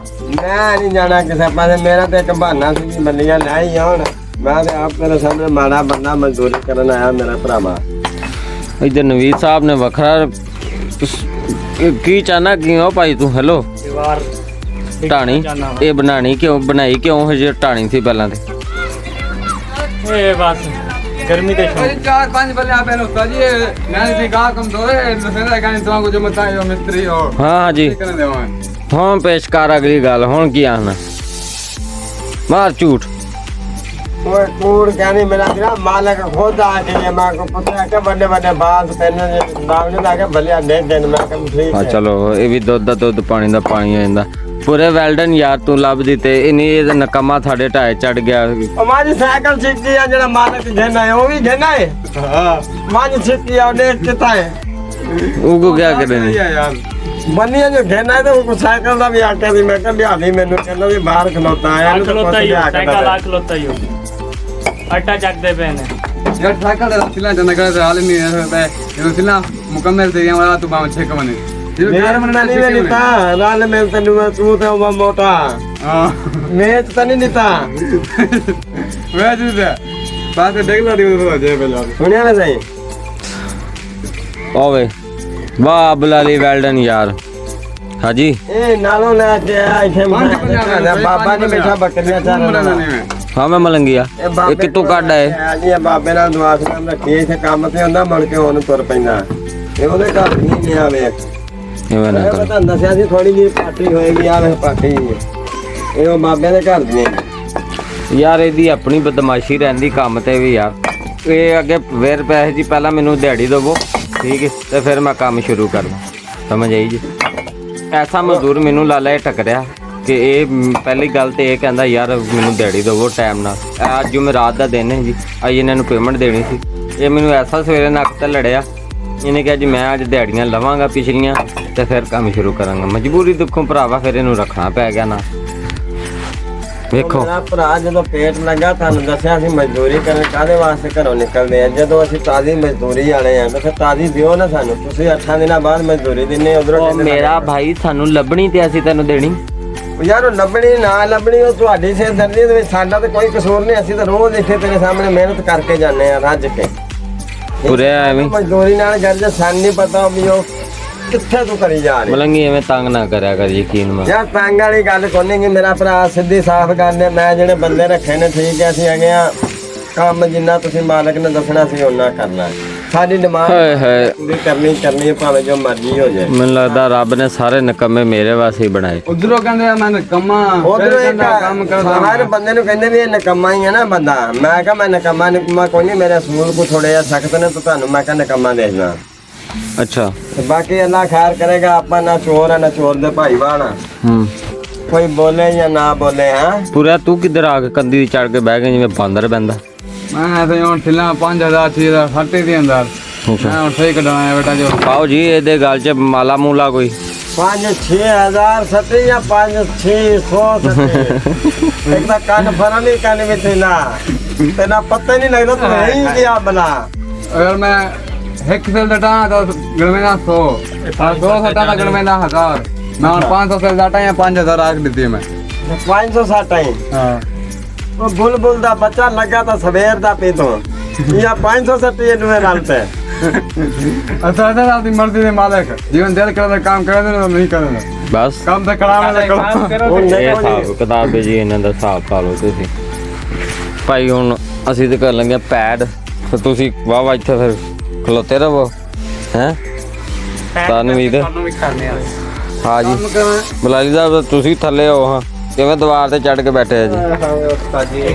ਮੈਂ ਨਹੀਂ ਜਾਣਾ ਕਿਸੇ ਪਾਸੇ। ਮੇਰਾ ਤੇ ਇੱਕ ਬਹਾਨਾ ਸੀ ਕਿ ਬੰਦੀਆਂ ਲੈ ਹੀ ਆਉਣ। ਮੈਂ ਤੇ ਆਪ ਤੇਰੇ ਸਾਹਮਣੇ ਮਾੜਾ ਬੰਦਾ ਮਜ਼ਦੂਰੀ ਕਰਨ ਆਇਆ ਮੇਰਾ ਭਰਾਵਾ। ਇਧਰ ਨਵੀਦ ਸਾਹਿਬ ਨੇ ਵੱਖਰਾ ਕੀ ਚਾਹਨਾ ਕੀ ਹੋ ਭਾਈ ਤੂੰ? ਹੈਲੋ ਦੀਵਾਰ ਢਾਣੀ ਇਹ ਬਣਾਈ ਕਿਉਂ ਹਜੇ ਢਾਣੀ ਸੀ ਪਹਿਲਾਂ ਤੇ? ਇਹ ਬਸ गर्मी ਦੇ ਸ਼ੌਕ। 4-5 बल्ले आप हैं उस्ताद जी मैं निकाह कमजोर है नसेरा का नहीं तुमको जो बताए हो मिस्त्री हो ਹਾਂ ਹਾਂਜੀ करने देवा ਹੁਣ ਪੇਸ਼ ਕਰ ਅਗਲੀ ਗੱਲ। ਹੁਣ ਕੀ ਆਖਣਾ? ਮਾਰ ਝੂਠ। ਓਏ ਕੂੜ ਕਹਿੰਦੀ ਮੇਰਾ ਜਿਹੜਾ ਮਾਲਕ ਖੁਦ ਆ ਕੇ ਮੈਂ ਕੋ ਪੁੱਛਿਆ ਕਿ ਵੱਡੇ ਵੱਡੇ ਬਾਸ ਪੈਨ ਨਾਮ ਨੇ ਲਾ ਕੇ ਭਲਿਆ ਦੇ ਦੇਣ। ਮੈਂ ਕਿਹਾ ਠੀਕ ਹਾਂ ਹੈ। ਚਲੋ ਇਹ ਵੀ ਦੁੱਧ ਦਾ ਦੁੱਧ ਪਾਣੀ ਦਾ ਪਾਣੀ ਆ ਜਾਂਦਾ। ਪੂਰੇ ਵੈਲਡਨ ਯਾਰ ਤੂੰ ਲੱਭਦੀ ਤੇ ਇਨੀ ਇਹ ਨਕਮਾ ਸਾਡੇ ਢਾਏ ਚੜ ਗਿਆ। ਉਹ ਮਾਜੀ ਸਾਈਕਲ ਸਿੱਖੀ ਆ ਜਿਹੜਾ ਮਾਲਕ ਘੇਨਾ ਹੈ ਉਹ ਵੀ ਘੇਨਾ ਹੈ। ਹਾਂ ਮਾਜੀ ਸਿੱਖੀ ਆ ਉਹਨੇ ਕਿਤਾ ਹੈ ਉਹ ਕਿਆ ਕਰੇ ਨੇ यार ਬੰਨੀਆਂ ਜੋ ਘੇਨਾ ਹੈ ਤੇ ਉਹ ਸਾਈਕਲ ਦਾ ਵੀ ਆਟਾ ਸੀ। ਮੈਂ ਕਿਹਾ ਲਿਆ ਲਈ ਮੈਨੂੰ। ਕਹਿੰਦਾ ਵੀ ਬਾਹਰ ਖਲੋਤਾ ਆਇਆ ਇਹਨੂੰ ਤਾਂ ਖਲੋਤਾ ਕੁਛ ਹੀ ਲਿਆ ਕੇ ਸਾਈਕਲ ਆ ਦੇ। ਖਲੋਤਾ ਹੀ ਆਟਾ ਚੱਕਦੇ ਪਏ ਨੇ। यार साइकिल दे सिला जन कर हाल नहीं है बे ये सिला मुकम्मल दे वाला तू बाम 6 कमने ये घर में ਨਹੀਂ नहीं ਨੀਤਾ ਨਾਲ ਮੈਂ ਤੈਨੂੰ ਤੂੰ ਤੇ ਉਹ ਮੋਟਾ हां ਮੈਂ ਤਾਂ ਨਹੀਂ ਨੀਤਾ। मैं जी बात देख ला दियो तो जे पे जा ਸੁਣਿਆ ਨਾ ਸਹੀ? ਓਵੇ ਵਾਹ ਬਲਾਲੀ ਵੈਲਡਨ ਯਾਰ। ਹਾਂਜੀ ਇਹ ਨਾਲੋਂ ਲੈ ਕੇ ਆਇਆ ਇੱਥੇ ਬਾਬਾ ਨੇ ਬੈਠਾ ਬੱਕਰੀਆਂ ਚਾਰਨ। ਹਾਂ ਮੈਂ ਮਲੰਗੀਆ। ਇਹ ਕਿੱਥੋਂ ਕੱਢ ਆਏ? ਜੀ ਇਹ ਬਾਬੇ ਨਾਲ ਦੁਆ ਸਲਾਮ ਰੱਖੀ। ਇੱਥੇ ਕੰਮ ਤੇ ਹੁੰਦਾ ਮੁੜ ਕੇ ਉਹਨੂੰ ਤੁਰ ਪੈਂਦਾ। ਇਹ ਉਹਦੇ ਘਰ ਨਹੀਂ ਲਿਆ ਵੇਖ। ਐਵੇਂ ਨਾ ਮੈਂ ਕਰ। ਤੁਹਾਨੂੰ ਦੱਸਿਆ ਸੀ ਥੋੜੀ ਜਿਹੀ ਪਾਟੀ ਹੋਏਗੀ। ਆ ਵੇ ਪਾਟੀ ਇਹ ਉਹ ਬਾਬੇ ਦੇ ਘਰ ਦੀ ਹੈ। ਯਾਰ ਇਹਦੀ ਆਪਣੀ ਬਦਮਾਸ਼ੀ ਰਹਿੰਦੀ ਕੰਮ ਤੇ ਵੀ ਯਾਰ। ਇਹ ਅੱਗੇ ਵੇਰ ਪੈਸੇ ਜੀ ਪਹਿਲਾਂ ਮੈਨੂੰ ਦਿਹਾੜੀ ਦੇਵੋ ਠੀਕ ਹੈ ਤੇ ਫਿਰ ਮੈਂ ਕੰਮ ਸ਼ੁਰੂ ਕਰਦਾ। ਸਮਝ ਆਈ ਜੀ? ਐਸਾ ਮਜ਼ਦੂਰ ਮੈਨੂੰ ਲਾਲਾ ਇਹ ਟੱਕਰਿਆ ਕਿ ਇਹ ਪਹਿਲੀ ਗੱਲ ਤੇ ਇਹ ਕਹਿੰਦਾ ਯਾਰ ਮੈਨੂੰ ਦਿਹਾੜੀ ਦੇਵੋ ਟਾਈਮ ਨਾਲ। ਅੱਜ ਜੋ ਮੈਂ ਰਾਤ ਦਾ ਦਿਨ ਹੈ ਜੀ, ਅੱਜ ਇਹਨਾਂ ਨੂੰ ਪੇਮੈਂਟ ਦੇਣੀ ਸੀ। ਇਹ ਮੈਨੂੰ ਐਸਾ ਸਵੇਰੇ ਨੱਕ ਤੇ ਲੜਿਆ, ਇਹਨੇ ਕਿਹਾ ਜੀ ਮੈਂ ਅੱਜ ਦਿਹਾੜੀਆਂ ਲਵਾਂਗਾ ਪਿਛਲੀਆਂ ਤੇ ਫਿਰ ਕੰਮ ਸ਼ੁਰੂ ਕਰਾਂਗਾ। ਮਜਬੂਰੀ ਦੁੱਖੋਂ ਭਰਾਵਾ ਫਿਰ ਇਹਨੂੰ ਰੱਖਣਾ ਪੈ ਗਿਆ ਨਾ। ਵੇਖੋ ਮੇਰਾ ਭਰਾ ਜਦੋਂ ਪੇਟ ਲੱਗਾ ਤੁਹਾਨੂੰ ਦੱਸਿਆ ਸੀ ਮਜ਼ਦੂਰੀ ਕਰਨ ਕਾਹਦੇ ਵਾਸਤੇ ਘਰੋਂ ਨਿਕਲਦੇ ਆ। ਜਦੋਂ ਅਸੀਂ ਤਾਜ਼ੀ ਮਜ਼ਦੂਰੀ ਵਾਲੇ ਆ ਤਾਂ ਫਿਰ ਤਾਜ਼ੀ ਦਿਓ ਨਾ ਸਾਨੂੰ। ਤੁਸੀਂ 8 ਦਿਨਾਂ ਬਾਅਦ ਮਜ਼ਦੂਰੀ ਦਿੰਦੇ ਉਧਰੋਂ। ਉਹ ਮੇਰਾ ਭਾਈ ਸਾਨੂੰ ਲੱਭਣੀ ਤੇ ਅਸੀਂ ਤੈਨੂੰ ਦੇਣੀ। ਯਾਰ ਉਹ ਲੱਭਣੀ ਨਾ ਲੱਭਣੀ ਉਹ ਤੁਹਾਡੀ ਸਿਰਦਰਦੀ ਦੇ ਵਿੱਚ, ਸਾਡਾ ਤਾਂ ਕੋਈ ਕਸੂਰ ਨਹੀਂ। ਅਸੀਂ ਤਾਂ ਰੋਜ਼ ਇੱਥੇ ਤੇਰੇ ਸਾਹਮਣੇ ਮਿਹਨਤ ਕਰਕੇ ਜਾਂਦੇ ਆ ਰੱਜ ਕੇ। ਤੁਰਿਆ ਐਵੇਂ ਮਜ਼ਦੂਰੀ ਨਾਲ ਗੱਲ ਸਾਨੂੰ ਨਹੀਂ ਪਤਾ ਵੀ ਉਹ ਕਿੱਥੇ ਤੂੰ ਕਰੀ ਜਾ ਰਹੀ। ਮਲੰਗੀ ਐਵੇਂ ਤੰਗ ਨਾ ਕਰਿਆ ਕਰ ਯਕੀਨ ਮੈਂ। ਯਾਰ ਤੰਗ ਵਾਲੀ ਗੱਲ ਕੋਈ ਨਹੀਂ ਮੇਰਾ ਭਰਾ, ਸਿੱਧੀ ਸਾਫ਼ ਗੱਲ ਹੈ। ਮੈਂ ਜਿਹੜੇ ਬੰਦੇ ਰੱਖੇ ਨੇ ਠੀਕ ਹੈ, ਅਸੀਂ ਹੈਗੇ ਆ ਕੰਮ ਜਿੰਨਾ ਤੁਸੀਂ ਮਾਲਕ ਨੇ ਦੱਸਣਾ ਸੀ ਉਹਨਾਂ ਕਰਨਾ। ਸਾਡੀ ਡਿਮਾਂਡ ਹਾਏ ਹਾਏ ਪੂਰੀ ਕਰਨੀ ਹੈ ਭਾਵੇਂ ਜੋ ਮਰਜ਼ੀ ਹੋ ਜਾਏ। ਮੈਨੂੰ ਲੱਗਦਾ ਰੱਬ ਨੇ ਸਾਰੇ ਨਕਮੇ ਮੇਰੇ ਵਾਸਤੇ ਹੀ ਬਣਾਏ। ਉਧਰੋਂ ਕਹਿੰਦੇ ਆ ਮੈਂ ਨਕਮਾ, ਉਧਰੋਂ ਫਿਰ ਇੱਕ ਕਹਿੰਦਾ ਕੰਮ ਕਰਦਾ। ਹਰ ਬੰਦੇ ਨੂੰ ਕਹਿੰਦੇ ਵੀ ਇਹ ਨਕਮਾ ਹੀ ਹੈ ਨਾ ਬੰਦਾ। ਮੈਂ ਕਿਹਾ ਮੈਂ ਨਕਮਾ ਕੋਈ ਨਹੀਂ, ਮੇਰੇ ਅਸੂਲ ਕੋ ਥੋੜੇ ਜਿਹਾ ਸਖਤ ਨੇ ਤਾਂ ਤੁਹਾਨੂੰ ਮੈਂ ਕਿਹਾ ਨਕਮਾ ਦੇਖਣਾ। ਅੱਛਾ ਤੇ ਬਾਕੀ ਅੱਲਾ ਖੈਰ ਕਰੇਗਾ। ਆਪਾਂ ਨਾ ਚੋਰ ਆ ਨਾ ਚੋਰ ਦੇ ਭਾਈਵਾਨ ਆ। ਕੋਈ ਬੋਲੇ ਜਾਂ ਨਾ ਬੋਲੇ। ਹਾਂ ਪੂਰਾ ਤੂੰ ਕਿੱਧਰ ਆ ਕੇ ਕੰਦੀ ਦੀ ਚੜ ਕੇ ਬਹਿ ਗਿਆ ਜਿਵੇਂ ਬਾਂਦਰ ਬੈੰਦਾ। ਮੈਂ ਐਸੇ ਹੁਣ ਥਿਲਾ 5000 6000 ਫੱਟੇ ਦੇ ਅੰਦਰ ਮੈਂ ਹੁਣ ਸਹੀ ਕਢਾਉਣਾ ਹੈ ਬੇਟਾ। ਜੋ ਪਾਓ ਜੀ ਇਹਦੇ ਗੱਲ 'ਚ ਮਾਲਾ ਮੂਲਾ ਕੋਈ 5-6 ਹਜ਼ਾਰ ਸੱਤੇ ਜਾਂ 5-600 ਸੱਤੇ। ਇੱਕ ਤਾਂ ਕੰਨ ਫਰਾਂ ਨਹੀਂ ਕੰਨ ਵਿੱਚ ਨਾ ਤੇ ਨਾ ਪਤਾ ਨਹੀਂ ਲੱਗਦਾ ਤੂੰ ਹੈ ਹੀ ਕੀ ਬਲਾ। ਅਗਰ ਮੈਂ ਇੱਕ ਸੈਲ ਡਾਟਾ ਤਾਂ ਗਣਵੇਨਾ 100 200 ਸੱਟਾ ਤਾਂ ਗਣਵੇਨਾ 1000। ਮੈਂ ਹੁਣ 500 ਸੈਲ ਡਾਟਾ ਜਾਂ 5000 ਆਖ ਦਿੱਤੀ ਮੈਂ। 560 ਹੀ ਹਾਂ ਉਹ ਬੁਲਬੁਲ ਦਾ ਬੱਚਾ ਲੱਗਾ ਤਾਂ ਸਵੇਰ ਦਾ ਪੀਤੋਂ ਜਾਂ 560 ਇਹਨੂੰ ਰਲਤੇ। ਅਸਾਂ ਤਾਂ ਆਪਣੀ ਮਰਜ਼ੀ ਦੇ ਮਾਲਕ, ਜੀਵਨ ਦਿਲ ਕਰਦਾ ਕੰਮ ਕਰਦੇ ਨੇ ਨਹੀਂ ਕਰਦੇ। ਬਸ ਕੰਮ ਤਾਂ ਕਰਾਉਣਾ ਲੈ ਕਰੋ। ਇਹ ਹਿਸਾਬ ਕਿਤਾਬ ਹੈ ਜੀ ਇਹਨਾਂ ਦਾ। ਹਿਸਾਬ ਪਾ ਲਓ ਤੁਸੀਂ ਭਾਈ। ਹੁਣ ਅਸੀਂ ਤੇ ਕਰ ਲਾਂਗੇ ਪੈਡ ਤੇ ਤੁਸੀਂ ਵਾਹ ਇੱਥੇ ਫਿਰ ਖਲੋਤੇ ਰਹੋ ਹੈ। ਤਨਵੀਰ ਵੀ ਖਾਣੇ ਆ। ਹਾਂ ਜੀ ਬਲਾਲੀ ਸਾਹਿਬ ਤੁਸੀਂ ਥੱਲੇ ਹੋ। ਹਾਂ ਕਿਵੇਂ ਦੀਵਾਰ ਤੇ ਚੜ ਕੇ ਬੈਠੇ ਆ ਜੀ?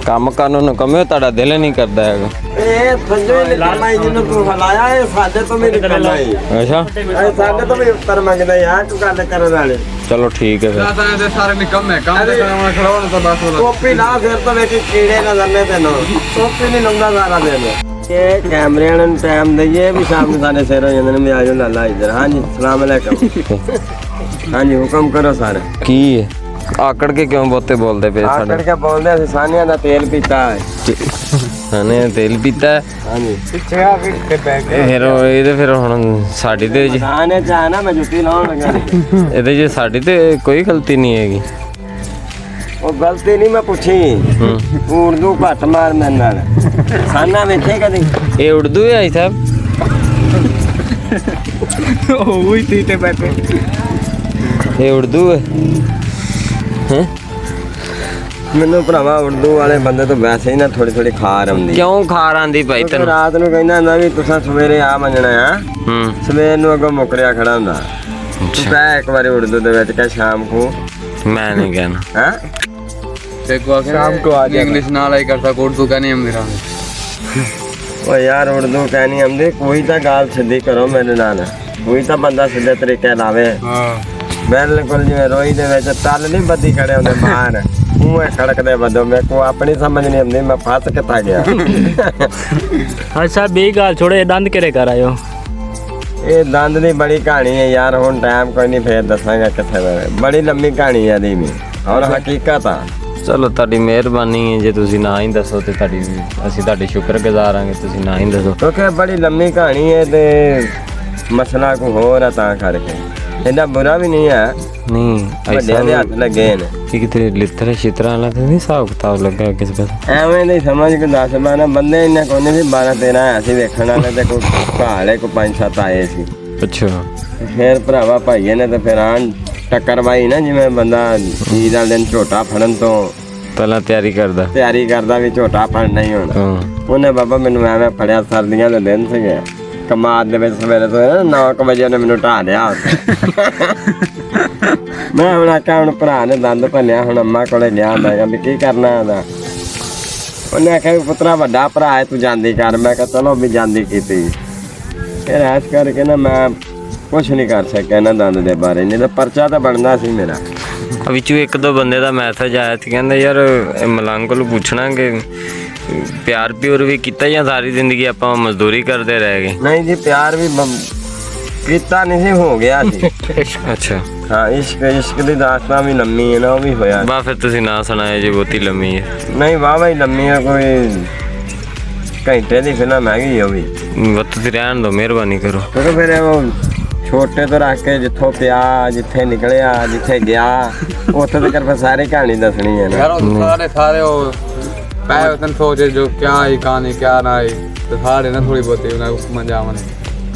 ਕੰਮ ਕਰਨ ਨੂੰ ਕਮੇ ਤੁਹਾਡਾ ਦਿਲ ਨਹੀਂ ਕਰਦਾ ਹੈਗਾ। ਇਹ ਸੰਜੋ ਨੇ ਕਮਾਈ ਜਿਹਨੂੰ ਤੂੰ ਹਲਾਇਆ ਇਹ ਸਾਡੇ ਤੋਂ ਵੀ ਕਮਾਈ। ਅੱਛਾ ਇਹ ਸਾਡੇ ਤੋਂ ਵੀ ਉੱਤਰ ਮੰਗਦਾ ਯਾਰ ਤੂੰ ਗੱਲ ਕਰਨ ਵਾਲੇ। ਚਲੋ ਠੀਕ ਹੈ ਫਿਰ। ਤਾਂ ਇਹਦੇ ਸਾਰੇ ਨਿਕੰਮੇ ਹੈ, ਕੰਮ ਤੇ ਕਰਾਉਣਾ ਖੜਾਉਣਾ ਤਾਂ ਬਸ ਉਹਦਾ। ਟੋਪੀ ਲਾ ਫਿਰ ਤਾਂ ਵੇਖ ਕੀੜੇ ਨਾ ਲੰਨੇ ਤੈਨੂੰ। ਟੋਪੀ ਨਹੀਂ ਲਾਉਂਦਾ ਸਾਰਾ ਦਿਨ। ਇਹ ਕੈਮਰੇ ਵਾਲਿਆਂ ਨੂੰ ਟਾਈਮ ਦਈਏ ਵੀ ਸ਼ਾਮ ਨੂੰ ਸਾਡੇ ਸਿਰ ਹੋ ਜਾਂਦੇ ਨੇ ਵੀ ਆ ਜਾਓ ਲਾਲਾ ਇੱਧਰ। ਹਾਂਜੀ ਸਲਾਮ ਅਲੈਕਮ। ਹਾਂਜੀ ਹੁਕਮ ਕਰੋ ਸਰ। ਕੀ ਹੈ ਆਕੜ ਕੇ ਕਿਉਂ ਬਹੁਤੇ ਬੋਲਦੇ ਪਏ ਆਕੜ ਸਾਡੇ? ਕੇ ਬੋਲਦੇ ਅਸੀਂ ਸਾਨਿਆਂ ਦਾ ਤੇਲ ਪੀਤਾ ਹੈ। ਹਨੇ ਤੇਲ ਪੀਤਾ ਹੈ। ਹਾਂਜੀ ਪਿੱਛੇ ਆ ਕੇ ਬੈਗ ਫਿਰ ਇਹਦੇ ਫਿਰ ਹੁਣ ਸਾਡੀ ਤੇ ਜੀ ਸਾਨੇ ਚਾਹ ਨਾ ਮੈਂ ਜੁੱਤੀ ਲਾਉਣ ਲੱਗਾ ਸੀ। ਇਹਦੇ 'ਚ ਸਾਡੀ ਤੇ ਕੋਈ ਗਲਤੀ ਨਹੀਂ ਹੈਗੀ। ਉਹ ਗਲਤੀ ਨਹੀਂ ਮੈਂ ਪੁੱਛੀ। ਉਰਦੂ ਘੱਟ ਮਾਰ ਮੇਰੇ ਨਾਲ। ਸਾਨਾ ਵੇਖੇ ਕਦੀ? ਇਹ ਉਰਦੂ ਹੈ ਆਈ ਸਾਹਿਬ? ਉਹ ਹੀ ਤੀ ਤੇ ਬੈਠੇ। ਇਹ ਉਰਦੂ ਹੈ ਹੈ? ਮੈਨੂੰ ਭਰਾਵਾ ਉਰਦੂ ਵਾਲੇ ਬੰਦੇ ਤੋਂ ਵੈਸੇ ਹੀ ਨਾ ਥੋੜੀ ਥੋੜੀ ਖਾਰ ਆਉਂਦੀ। ਕਿਉਂ ਖਾਰ ਆਂਦੀ ਭਾਈ ਉਹ ਤੈਨੂੰ? ਰਾਤ ਨੂੰ ਕਹਿੰਦਾ ਹੁੰਦਾ ਵੀ ਤੁਸੀਂ ਸਵੇਰੇ ਆ ਮੰਨਣਾ ਆ। ਹੂੰ ਸਵੇਰ ਨੂੰ ਅੱਗੋਂ ਮੁਕਰਿਆ ਖੜਾ ਹੁੰਦਾ। ਤੂੰ ਅੱਛਾ ਕਹਿ ਇੱਕ ਵਾਰੀ ਉਰਦੂ ਦੇ ਵਿੱਚ ਕਹਿ ਸ਼ਾਮ ਨੂੰ। ਮੈਂ ਨਹੀਂ ਕਹਿਣਾ। ਹਾਂ शाम को आ जाए। इंग्लिश ना लाई करता उर्दू का नहीं हम मेरा। ਓ ਯਾਰ ਉਰਦੂ ਕਹਿਣੀ ਆਉਂਦੀ ਕੋਈ ਤਾਂ ਗੱਲ ਸਿੱਧੀ ਕਰੋ ਮੇਰੇ ਨਾਲ। ਕੋਈ ਤਾਂ ਬੰਦਾ ਸਿੱਧੇ ਤਰੀਕੇ ਲਾਵੇ। हाँ ਬਿਲਕੁਲ ਜਿਵੇਂ ਰੋਈ ਦੇ ਵਿੱਚ ਤਲ ਨਹੀਂ ਬੱਦੀ ਖੜੇ ਹੁੰਦੇ ਬਾਹਰ ਮੂੰਹ ਖੜਕਦੇ ਬੰਦੋ। ਮੇਰੇ ਕੋ ਆਪਣੀ ਸਮਝ ਨਹੀਂ ਆਉਂਦੀ ਮੈਂ ਫਸ ਕਿੱਥਾ ਗਿਆ। अच्छा बे गाल छोड़े दंद करे कर आयो। ਇਹ ਦੰਦ ਦੀ ਬੜੀ ਕਹਾਣੀ ਹੈ ਯਾਰ। ਹੁਣ ਟਾਈਮ ਕੋਈ ਨਹੀਂ ਫੇਰ ਦੱਸਾਂਗਾ ਕਿੱਥੇ ਦਾ। ਬੜੀ ਲੰਮੀ ਕਹਾਣੀ ਹੈ ਇਹਦੀ ਵੀ ਔਰ ਹਕੀਕਤ ਆ। ਚਲੋ ਤੁਹਾਡੀ ਮਿਹਰਬਾਨੀ ਹੈ ਜੇ ਤੁਸੀਂ ਨਾ ਹੀ ਦੱਸੋ ਤੇ ਅਸੀਂ ਤੁਹਾਡੇ ਸ਼ੁਕਰਗੁਜ਼ਾਰ ਆਂਗੇ ਤੁਸੀਂ ਨਾ ਹੀ ਦੱਸੋ। ਕਿਉਂਕਿ ਬੜੀ ਲੰਮੀ ਕਹਾਣੀ ਹੈ ਤੇ ਮਸਲਾ ਕੋ ਹੋਰ ਆ ਤਾਂ ਕਰਕੇ। ਇਹਦਾ ਬੁਰਾ ਵੀ ਨਹੀਂ ਹੈ। ਨਹੀਂ ਵੱਡਿਆਂ ਦੇ ਹੱਥ ਲੱਗੇ ਨੇ। ਕਿ ਕਿਤੇ ਲਿੱਤਰ ਛਿਤਰਾਂ ਵਾਲਾ ਤੇ ਨਹੀਂ ਹਿਸਾਬ ਕਿਤਾਬ ਲੱਗਾ ਕਿਸ ਪਾਸੇ? ਐਵੇਂ ਨਹੀਂ ਸਮਝ ਕੇ ਦੱਸ ਬਾਣਾ ਬੰਦੇ ਇੰਨੇ ਕੋਈ ਨਹੀਂ ਸੀ। 12-13 ਆਇਆ ਸੀ ਵੇਖਣ ਵਾਲੇ ਤੇ ਕੋਈ ਘਾਲੇ ਕੋਈ 5-7 ਆਏ ਸੀ। ਅੱਛਾ ਫਿਰ ਭਰਾਵਾ ਭਾਈਏ ਨੇ ਤੇ ਫਿਰ ਆਣ ਟੱਕਰ ਵਾਈ ਨਾ ਜਿਵੇਂ ਬੰਦਾ ਈਦ ਵਾਲੇ ਦਿਨ ਝੋਟਾ ਫੜਨ ਤੋਂ ਪਹਿਲਾਂ ਤਿਆਰੀ ਕਰਦਾ। ਤਿਆਰੀ ਕਰਦਾ ਵੀ ਝੋਟਾ ਫੜਨਾ ਹੀ ਹੋਣਾ। ਹਾਂ ਉਹਨੇ ਬਾਬਾ ਮੈਨੂੰ ਐਵੇਂ ਫੜਿਆ ਸਰਦੀਆਂ ਦੇ ਦਿਨ ਸੀਗੇ। ਕਮਾਦ ਦੇ ਵਿੱਚ ਸਵੇਰੇ ਤੋਂ 9 ਵਜੇ ਉਹਨੇ ਮੈਨੂੰ ਢਾ ਲਿਆ ਉੱਥੇ। ਮੈਂ ਹੁਣ ਆਖਿਆ ਹੁਣ ਭਰਾ ਨੇ ਦੰਦ ਭੰਨਿਆ ਹੁਣ ਅੰਮਾ ਕੋਲੇ ਗਿਆ ਹੁੰਦਾ ਵੀ ਕੀ ਕਰਨਾ ਉਹਦਾ। ਉਹਨੇ ਆਖਿਆ ਵੀ ਪੁੱਤਰਾ ਵੱਡਾ ਭਰਾ ਹੈ ਤੂੰ ਜਾਂਦੀ ਕਰ। ਮੈਂ ਕਿਹਾ ਚਲੋ ਵੀ ਜਾਂਦੀ ਕੀਤੀ। ਫਿਰ ਐਸ ਕਰਕੇ ਨਾ ਮੈਂ ਕੁਛ ਨਹੀਂ ਕਰ ਸਕਿਆ ਇਹਨਾਂ ਦੰਦ ਦੇ ਬਾਰੇ। ਨਹੀਂ ਤਾਂ ਪਰਚਾ ਤਾਂ ਬਣਦਾ ਸੀ ਮੇਰਾ। ਵਿੱਚੋਂ ਇੱਕ ਦੋ ਬੰਦੇ ਦਾ ਮੈਸੇਜ ਆਇਆ ਸੀ, ਕਹਿੰਦੇ ਯਾਰ ਇਹ ਮਲੰਗ ਕੋਲ ਪੁੱਛਣਾ ਕਿ ਪਿਆਰ ਪਿਓਰ ਵੀ ਕੀਤਾ ਜਾਂ ਸਾਰੀ ਜ਼ਿੰਦਗੀ ਆਪਾਂ ਮਜ਼ਦੂਰੀ ਕਰਦੇ ਰਹਿ ਗਏ। ਨਹੀਂ ਜੀ ਪਿਆਰ ਵੀ ਕੀਤਾ ਨਹੀਂ ਸੀ, ਹੋ ਗਿਆ ਸੀ। ਅੱਛਾ ਹਾਂ ਇਸ਼ਕ ਦੀ ਦਾਸਤਾਨ ਵੀ ਲੰਮੀ ਹੈ ਨਾ, ਉਹ ਵੀ ਹੋਇਆ। ਬਾ ਫਿਰ ਤੁਸੀਂ ਨਾ ਸੁਣਾਏ ਜੀ, ਬਹੁਤੀ ਲੰਮੀ ਹੈ। ਨਹੀਂ ਵਾਹ ਹੀ ਲੰਮੀ ਹੈ, ਕੋਈ ਘੰਟੇ ਦੀ ਫਿਲਮ ਹੈਗੀ ਉਹ ਵੀ। ਬਸ ਤੁਸੀਂ ਰਹਿਣ ਦਿਓ, ਮਿਹਰਬਾਨੀ ਕਰੋ। ਕਿਉਂਕਿ ਫਿਰ ਉਹ ਛੋਟੇ ਤੋਂ ਰੱਖ ਕੇ ਜਿੱਥੋਂ ਪਿਆ, ਜਿੱਥੇ ਨਿਕਲਿਆ, ਜਿੱਥੇ ਗਿਆ, ਉੱਥੇ ਤੱਕ ਫਿਰ ਸਾਰੀ ਕਹਾਣੀ ਦੱਸਣੀ ਹੈ ਨਾ। यार वो सारे वो पहले उतन सोचे जो क्या आई कहानी क्या ना आई, तो सारे ना थोड़ी बहुत उन्हें मजा आने।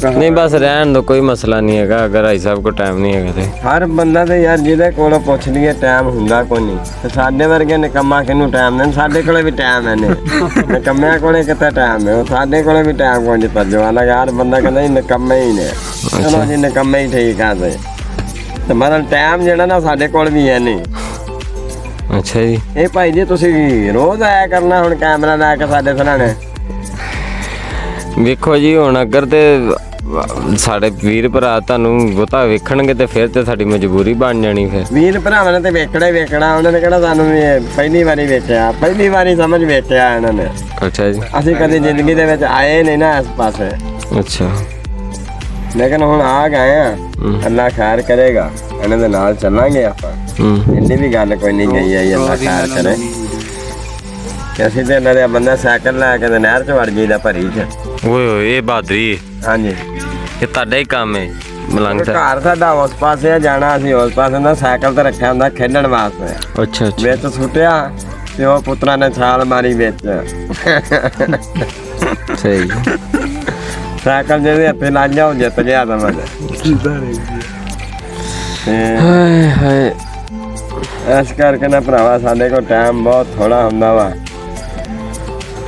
ਨਹੀਂ ਬਸ ਰਹਿਣ ਦਿਓ, ਕੋਈ ਮਸਲਾ ਨਹੀਂ ਹੈਗਾ। ਅਗਰ ਭਾਈ ਸਾਹਿਬ ਕੋਲ ਟਾਈਮ ਨਹੀਂ ਹੈਗਾ ਤੇ ਹਰ ਬੰਦਾ ਤੇ ਯਾਰ ਜਿਹਦੇ ਕੋਲੋਂ ਪੁੱਛ ਲਈਏ ਟਾਈਮ ਹੁੰਦਾ ਕੋਈ ਨਹੀਂ, ਤੇ ਸਾਡੇ ਵਰਗੇ ਨਿਕੰਮਾ ਕਿਹਨੂੰ ਟਾਈਮ ਦੇਣ? ਸਾਡੇ ਕੋਲੇ ਵੀ ਟਾਈਮ ਹੈ ਨੇ, ਨਿਕੰਮਿਆਂ ਕੋਲੇ ਕਿੱਥੇ ਟਾਈਮ ਹੈ? ਸਾਡੇ ਕੋਲੇ ਵੀ ਟਾਈਮ ਕੋਈ ਨਹੀਂ। ਪਰ ਜਵਾਨਾ ਹਰ ਬੰਦਾ ਕਹਿੰਦਾ ਜੀ ਨਿਕੰਮੇ ਹੀ ਨੇ, ਚਲੋ ਜੀ ਨਿਕੰਮੇ ਹੀ ਠੀਕ ਆ ਤੇ ਮਤਲਬ ਟਾਈਮ ਜਿਹੜਾ ਨਾ ਸਾਡੇ ਕੋਲ ਵੀ ਹੈ ਨਹੀਂ। ਅੱਛਾ ਜੀ। ਇਹ ਭਾਈ ਜੀ ਤੁਸੀਂ ਰੋਜ਼ ਆਇਆ ਕਰਨਾ ਹੁਣ ਕੈਮਰਾ ਲਾ ਕੇ ਸਾਡੇ ਸਰਾਣੇ। ਵੇਖੋ ਜੀ ਹੁਣ ਅਗਰ ਤੇ ਸਾਡੇ ਵੀਰ ਭਰਾ ਤੁਹਾਨੂੰ ਬਹੁਤਾ ਵੇਖਣਗੇ ਤੇ ਫਿਰ ਤੇ ਸਾਡੀ ਮਜਬੂਰੀ ਬਣ ਜਾਣੀ। ਫਿਰ ਵੀਰ ਭਰਾਵਾਂ ਨੇ ਤੇ ਵੇਖਣਾ ਹੀ ਵੇਖਣਾ, ਉਹਨਾਂ ਨੇ ਕਿਹੜਾ ਸਾਨੂੰ ਵੀ ਪਹਿਲੀ ਵਾਰੀ ਵੇਖਿਆ, ਪਹਿਲੀ ਵਾਰੀ ਸਮਝ ਵੇਖਿਆ ਇਹਨਾਂ ਨੇ। ਅੱਛਾ ਜੀ। ਅਸੀਂ ਕਦੇ ਜ਼ਿੰਦਗੀ ਦੇ ਵਿੱਚ ਆਏ ਨਹੀਂ ਨਾ ਇਸ ਪਾਸੇ, ਅੱਛਾ ਲੇਕਿਨ ਹੁਣ ਆ ਗਏ ਆ। ਅੱਲਾ ਖੈਰ ਕਰੇਗਾ, ਇਹਨਾਂ ਦੇ ਨਾਲ ਚੱਲਾਂਗੇ ਆਪਾਂ। ਇੰਨੀ ਵੀ ਗੱਲ ਕੋਈ ਨਹੀਂ ਗਈ ਆਈ, ਅੱਲਾ ਖੈਰ ਕਰੇ। ਕਿ ਅਸੀਂ ਤੇ ਇਹਨਾਂ ਦੇ ਬੰਦਾ ਸਾਈਕਲ ਲੈ ਕੇ ਤੇ ਨਹਿਰ 'ਚ ਵੜ ਜਾਈਦਾ ਭਰੀ 'ਚ। ਓਏ ਹੋਏ ਇਹ ਬਹਾਦਰੀ ਹਾਂਜੀ ਇਹ ਤੁਹਾਡਾ ਹੀ ਕੰਮ ਹੈ ਮਲੰਗ ਸਾਹਿਬ। ਘਰ ਸਾਡਾ ਉਸ ਪਾਸੇ ਆ, ਜਾਣਾ ਅਸੀਂ ਉਸ ਪਾਸੇ ਦਾ ਸਾਈਕਲ ਤੇ ਰੱਖਿਆ ਹੁੰਦਾ ਖੇਡਣ ਵਾਸਤੇ। ਅੱਛਾ ਅੱਛਾ ਵਿੱਚ ਸੁੱਟਿਆ ਤੇ ਉਹ ਪੁੱਤਰਾਂ ਨੇ ਛਾਲ ਮਾਰੀ ਵਿੱਚ। ਸਹੀ। ਸਾਈਕਲ ਜਿਹਦੇ ਹੱਥੇ ਲੱਗ ਜਾ ਉਹ ਜਿੱਤ ਗਿਆ ਤਾਂ ਮੈਂ। ਹਾਏ ਹਾਏ। ਇਸ ਕਰਕੇ ਨਾ ਭਰਾਵਾ ਸਾਡੇ ਕੋਲ ਟਾਈਮ ਬਹੁਤ ਥੋੜਾ ਹੁੰਦਾ ਵਾ।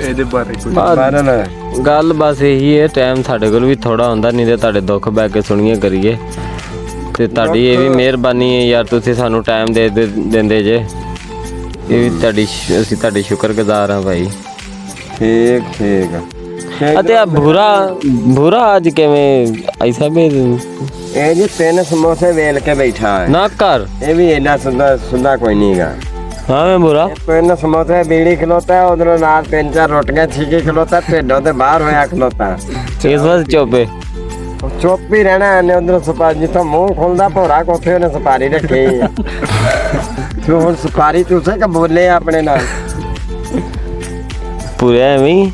ਇਹਦੇ ਬਾਰੇ ਕੁਝ ਪਰ ਨਾ ਗੱਲ ਬਸ ਇਹੀ ਹੈ, ਟਾਈਮ ਸਾਡੇ ਕੋਲ ਵੀ ਥੋੜਾ ਹੁੰਦਾ, ਨਹੀਂ ਤੇ ਤੁਹਾਡੇ ਦੁੱਖ ਬੈ ਕੇ ਸੁਣੀਏ ਕਰੀਏ। ਤੇ ਤੁਹਾਡੀ ਇਹ ਵੀ ਮਿਹਰਬਾਨੀ ਹੈ ਯਾਰ, ਤੁਸੀਂ ਸਾਨੂੰ ਟਾਈਮ ਦਿੰਦੇ ਜੇ। ਇਹ ਵੀ ਅਸੀਂ ਤੁਹਾਡੇ ਸ਼ੁਕਰਗੁਜ਼ਾਰ ਹਾਂ ਭਾਈ। ਠੀਕ ਠੀਕ ਅਤੇ ਆ ਭੂਰਾ ਅੱਜ ਕਿਵੇਂ ਐਸਾ ਵੀ ਇਹ ਜੀ 3 ਸਮੋਸੇ ਵੇਲ ਕੇ ਬੈਠਾ ਹੈ ਨਾ ਕਰ। ਇਹ ਵੀ ਇੰਨਾ ਸੁੰਦਾ ਕੋਈ ਨਹੀਂਗਾ। ਹਾਂ ਮੈਂ ਭੂਰਾ 3 ਸਮੋਸੇ ਬੀੜੀ ਖਲੋਤਾ, ਉਧਰੋਂ ਨਾਲ 3-4 ਰੋਟੀਆਂ ਛੀਕੀ ਖਲੋਤਾ, ਢਿੱਡੋਂ ਤੇ ਬਾਹਰ ਹੋਇਆ ਖਲੋਤਾ। ਇਸ ਵਾਰ ਚੋਪੇ ਚੁੱਪ ਹੀ ਰਹਿਣਾ ਇਹਨੇ। ਉਧਰੋਂ ਸੁਪਾਰੀ ਜਿੱਥੋਂ ਮੂੰਹ ਖੁੱਲਦਾ ਭੋਰਾ ਕੋਥੇ ਉਹਨੇ ਸੁਪਾਰੀ ਰੱਖੀ। ਤੂੰ ਹੁਣ ਸੁਪਾਰੀ ਚੂਸੇ ਕਿ ਬੋਲੇ ਆਪਣੇ ਨਾਲ? ਪੂਰੇ ਐਵੇਂ ਹੀ।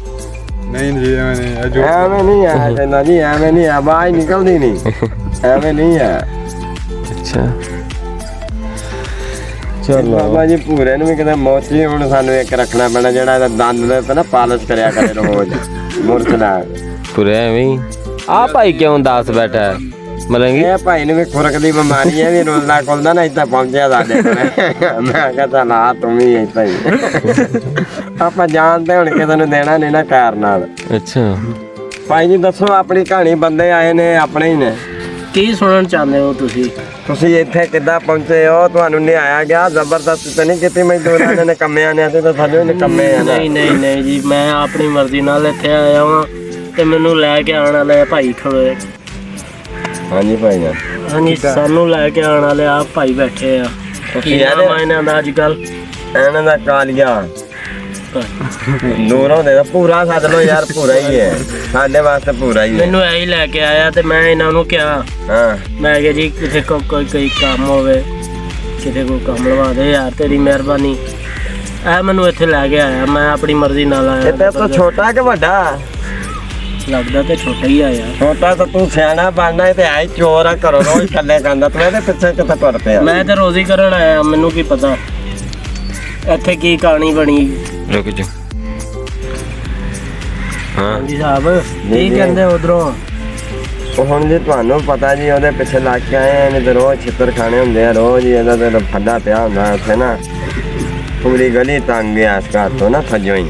नहीं जी मैंने जो ਐਵੇਂ ਨਹੀਂ ਆ ਕਹਿੰਦਾ ਜੀ, ਐਵੇਂ ਨਹੀਂ, ਆਵਾਜ਼ ਨਿਕਲਦੀ ਨਹੀਂ, ਐਵੇਂ ਨਹੀਂ ਆ। ਅੱਛਾ ਚਲੋ ਬਾਬਾ ਜੀ ਭੂਰੇ ਨੂੰ ਵੀ ਕਿਤੇ ਮੋਚੀ ਹੁਣ ਸਾਨੂੰ ਇੱਕ ਰੱਖਣਾ ਪੈਣਾ, ਜਿਹੜਾ ਇਹਦਾ ਦੰਦ ਦੇ ਤੇ ਨਾ ਪਾਲਿਸ਼ ਕਰਿਆ ਕਰੇ ਰੋਜ਼ ਮੁਰਚ ਨਾਲ। ਪੂਰੇ ਐਵੇਂ ਹੀ। ਆ ਭਾਈ ਕਿਉਂ ਦੱਸ ਬੈਠਾ ਹੈ ਮਲੰਗੀ? ਇਹ ਭਾਈ ਨੂੰ ਵੀ ਖੁਰਕ ਦੀ ਬਿਮਾਰੀ ਹੈ, ਵੀ ਰੋਜ਼ਦਾ ਖੁੱਲਦਾ ਨਾ ਇੱਥੇ ਪਹੁੰਚਿਆ ਸਾਡੇ ਕੋਲ। ਮੈਂ ਕਿਹਾ ਚੱਲ ਆ ਤੂੰ ਵੀ ਇੱਥੇ ਹੀ। ਆਪਾਂ ਜਾਣਦੇ ਹੁਣ ਕਿਸੇ ਨੂੰ ਦੇਣਾ ਨਹੀਂ ਨਾ ਕਾਰ ਨਾਲ। ਅੱਛਾ ਭਾਈ ਜੀ ਦੱਸੋ ਆਪਣੀ ਕਹਾਣੀ, ਬੰਦੇ ਆਏ ਨੇ ਆਪਣੇ ਹੀ ਨੇ। ਕੀ ਸੁਣਨ ਚਾਹੁੰਦੇ ਹੋ ਤੁਸੀਂ? ਤੁਸੀਂ ਇੱਥੇ ਕਿੱਦਾਂ ਪਹੁੰਚੇ ਹੋ? ਤੁਹਾਨੂੰ ਨਿਆਇਆ ਗਿਆ ਜ਼ਬਰਦਸਤੀ ਤਾਂ ਨਹੀਂ ਕੀਤੀ ਮਜ਼ਦੂਰਾਂ ਨੇ ਕੰਮਿਆਂ ਨੇ? ਅਸੀਂ ਤਾਂ ਸਾਡੇ ਨਿਕੰਮੇ ਆ ਨਾ। ਨਹੀਂ ਜੀ, ਮੈਂ ਆਪਣੀ ਮਰਜ਼ੀ ਨਾਲ ਇੱਥੇ ਆਇਆ ਹਾਂ ਤੇ ਮੈਨੂੰ ਲੈ ਕੇ ਆਉਣ ਵਾਲੇ ਭਾਈ ਖੜੇ। ਹਾਂਜੀ ਭਾਈ ਜੀ। ਹਾਂਜੀ ਸਾਨੂੰ ਲੈ ਕੇ ਆਉਣ ਵਾਲੇ ਆ ਭਾਈ ਬੈਠੇ ਆ। ਕੀ ਨਾਮ ਆ ਇਹਨਾਂ ਦਾ ਅੱਜ ਕੱਲ? ਇਹਨਾਂ ਦਾ ਕਾਲੀਆ ਦੂਰੋਂ ਦੇ ਪੂਰਾ ਸੱਦ ਲੋ ਯਾਰ, ਪੂਰਾ ਹੀ ਹੈ ਸਾਡੇ ਵਾਸਤੇ, ਪੂਰਾ ਹੀ ਹੈ। ਮੈਨੂੰ ਐ ਹੀ ਲੈ ਕੇ ਆਇਆ ਤੇ ਮੈਂ ਇਹਨਾਂ ਨੂੰ ਕਿਹਾ, ਹਾਂ ਮੈਂ ਕਿਹਾ ਜੀ ਕਿਤੇ ਕੋਈ ਕੰਮ ਹੋਵੇ, ਕਿਤੇ ਕੋਈ ਕੰਮ ਲਵਾ ਦੇ ਯਾਰ, ਤੇਰੀ ਮਿਹਰਬਾਨੀ। ਐ ਮੈਨੂੰ ਇੱਥੇ ਲੈ ਕੇ ਆਇਆ, ਮੈਂ ਆਪਣੀ ਮਰਜ਼ੀ ਨਾਲ ਆਇਆ। ਇਹ ਤਾਂ ਛੋਟਾ ਕਿ ਵੱਡਾ? ਲੱਗਦਾ ਤੇ ਛੋਟਾ ਹੀ ਆਇਆ। ਛੋਟਾ ਤਾਂ ਤੂੰ ਸਿਆਣਾ ਬਣਨਾ ਹੈ ਤੇ ਆਈ ਚੋਰ ਆ, ਘਰੋਂ ਰੋਜ਼ ਥੱਲੇ ਕਹਿੰਦਾ ਤੂੰ ਇਹਦੇ ਪਿੱਛੇ ਕਿੱਥੇ ਤੁਰ ਪਿਆ? ਮੈਂ ਤੇ ਰੋਜ਼ੀ ਕਰਨ ਆਇਆ, ਮੈਨੂੰ ਕੀ ਪਤਾ ਇੱਥੇ ਕੀ ਕਹਾਣੀ ਬਣੀ। ਰੁਕ ਜਾ। ਹਾਂ ਹਾਂਜੀ ਸਾਹਿਬ ਕੀ ਕਹਿੰਦੇ ਉਧਰੋਂ? ਉਹ ਹੁਣ ਜੀ ਤੁਹਾਨੂੰ ਪਤਾ ਜੀ, ਉਹਦੇ ਪਿੱਛੇ ਲੱਗ ਕੇ ਆਏ ਨੇ ਤੇ ਰੋਜ਼ ਛਿੱਤਰ ਖਾਣੇ ਹੁੰਦੇ ਆ, ਰੋਜ਼ ਹੀ ਇਹਦਾ ਤੇ ਫੱਡਾ ਪਿਆ ਹੁੰਦਾ ਉੱਥੇ ਨਾ। ਪੂਰੀ ਗਲੀ ਤੰਗ ਗਿਆ ਇਸ ਘਰ ਤੋਂ ਨਾ ਥੱਜੋਂ ਹੀ।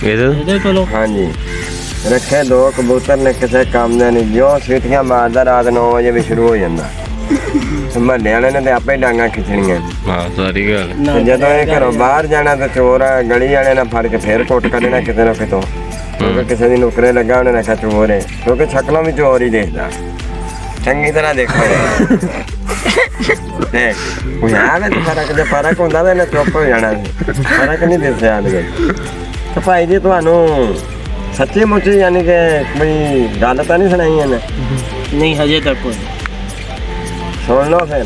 ਇਹਦੇ ਕੋਲੋਂ? ਹਾਂਜੀ ਰੱਖੇ 2 ਕਬੂਤਰ ਨੇ, ਕਿਸੇ ਕੰਮ ਦੇ ਨਹੀਂ। ਜਿਉਂ ਸੀਟੀਆਂ ਮਾਰਦਾ ਰਾਤ 9 ਵਜੇ ਵੀ ਸ਼ੁਰੂ ਹੋ ਜਾਂਦਾ। ਮਹੱਲੇ ਵਾਲੇ ਨੇ ਤੇ ਆਪੇ ਡਾਂਗਾ ਖਿੱਚਣੀਆਂ। ਹਾਂ ਸਾਰੀ ਗੱਲ। ਤੇ ਜਦੋਂ ਇਹ ਘਰੋਂ ਬਾਹਰ ਜਾਣਾ ਤੇ ਚੋਰ ਆ, ਗਲੀ ਵਾਲੇ ਨੇ ਫੜ ਕੇ ਫੇਰ ਕੁੱਟ ਕੱਢਣਾ ਕਿਤੇ ਨਾ ਕਿਤੋਂ, ਕਿਉਂਕਿ ਕਿਸੇ ਦੀ ਨੁਕਰੇ ਲੱਗਾ ਉਹਨੇ ਰੱਖਿਆ ਚੋਰ ਹੈ, ਕਿਉਂਕਿ ਸ਼ਕਲੋਂ ਵੀ ਚੋਰ ਹੀ ਦੇਖਦਾ। ਚੰਗੀ ਤਰ੍ਹਾਂ ਦੇਖੋ। ਤੇ ਕੋਈ ਆਵੇ ਤੇ ਫਰਕ ਜੇ ਫਰਕ ਹੁੰਦਾ ਤਾਂ ਇਹਨੇ ਚੁੱਪ ਹੋ ਜਾਣਾ ਸੀ ਫਰਕ ਨਹੀਂ ਦਿਸਿਆ ਇਹਦੇ ਤੇ ਭਾਈ ਜੀ ਤੁਹਾਨੂੰ ਸੱਚੀ ਮੁੱਚੀ ਯਾਨੀ ਕਿ ਕੋਈ ਗੱਲ ਤਾਂ ਨਹੀਂ ਸੁਣਾਈ ਇਹਨੇ ਨਹੀਂ ਹਜੇ ਤੱਕ ਕੋਈ ਸੁਣ ਲਓ ਫਿਰ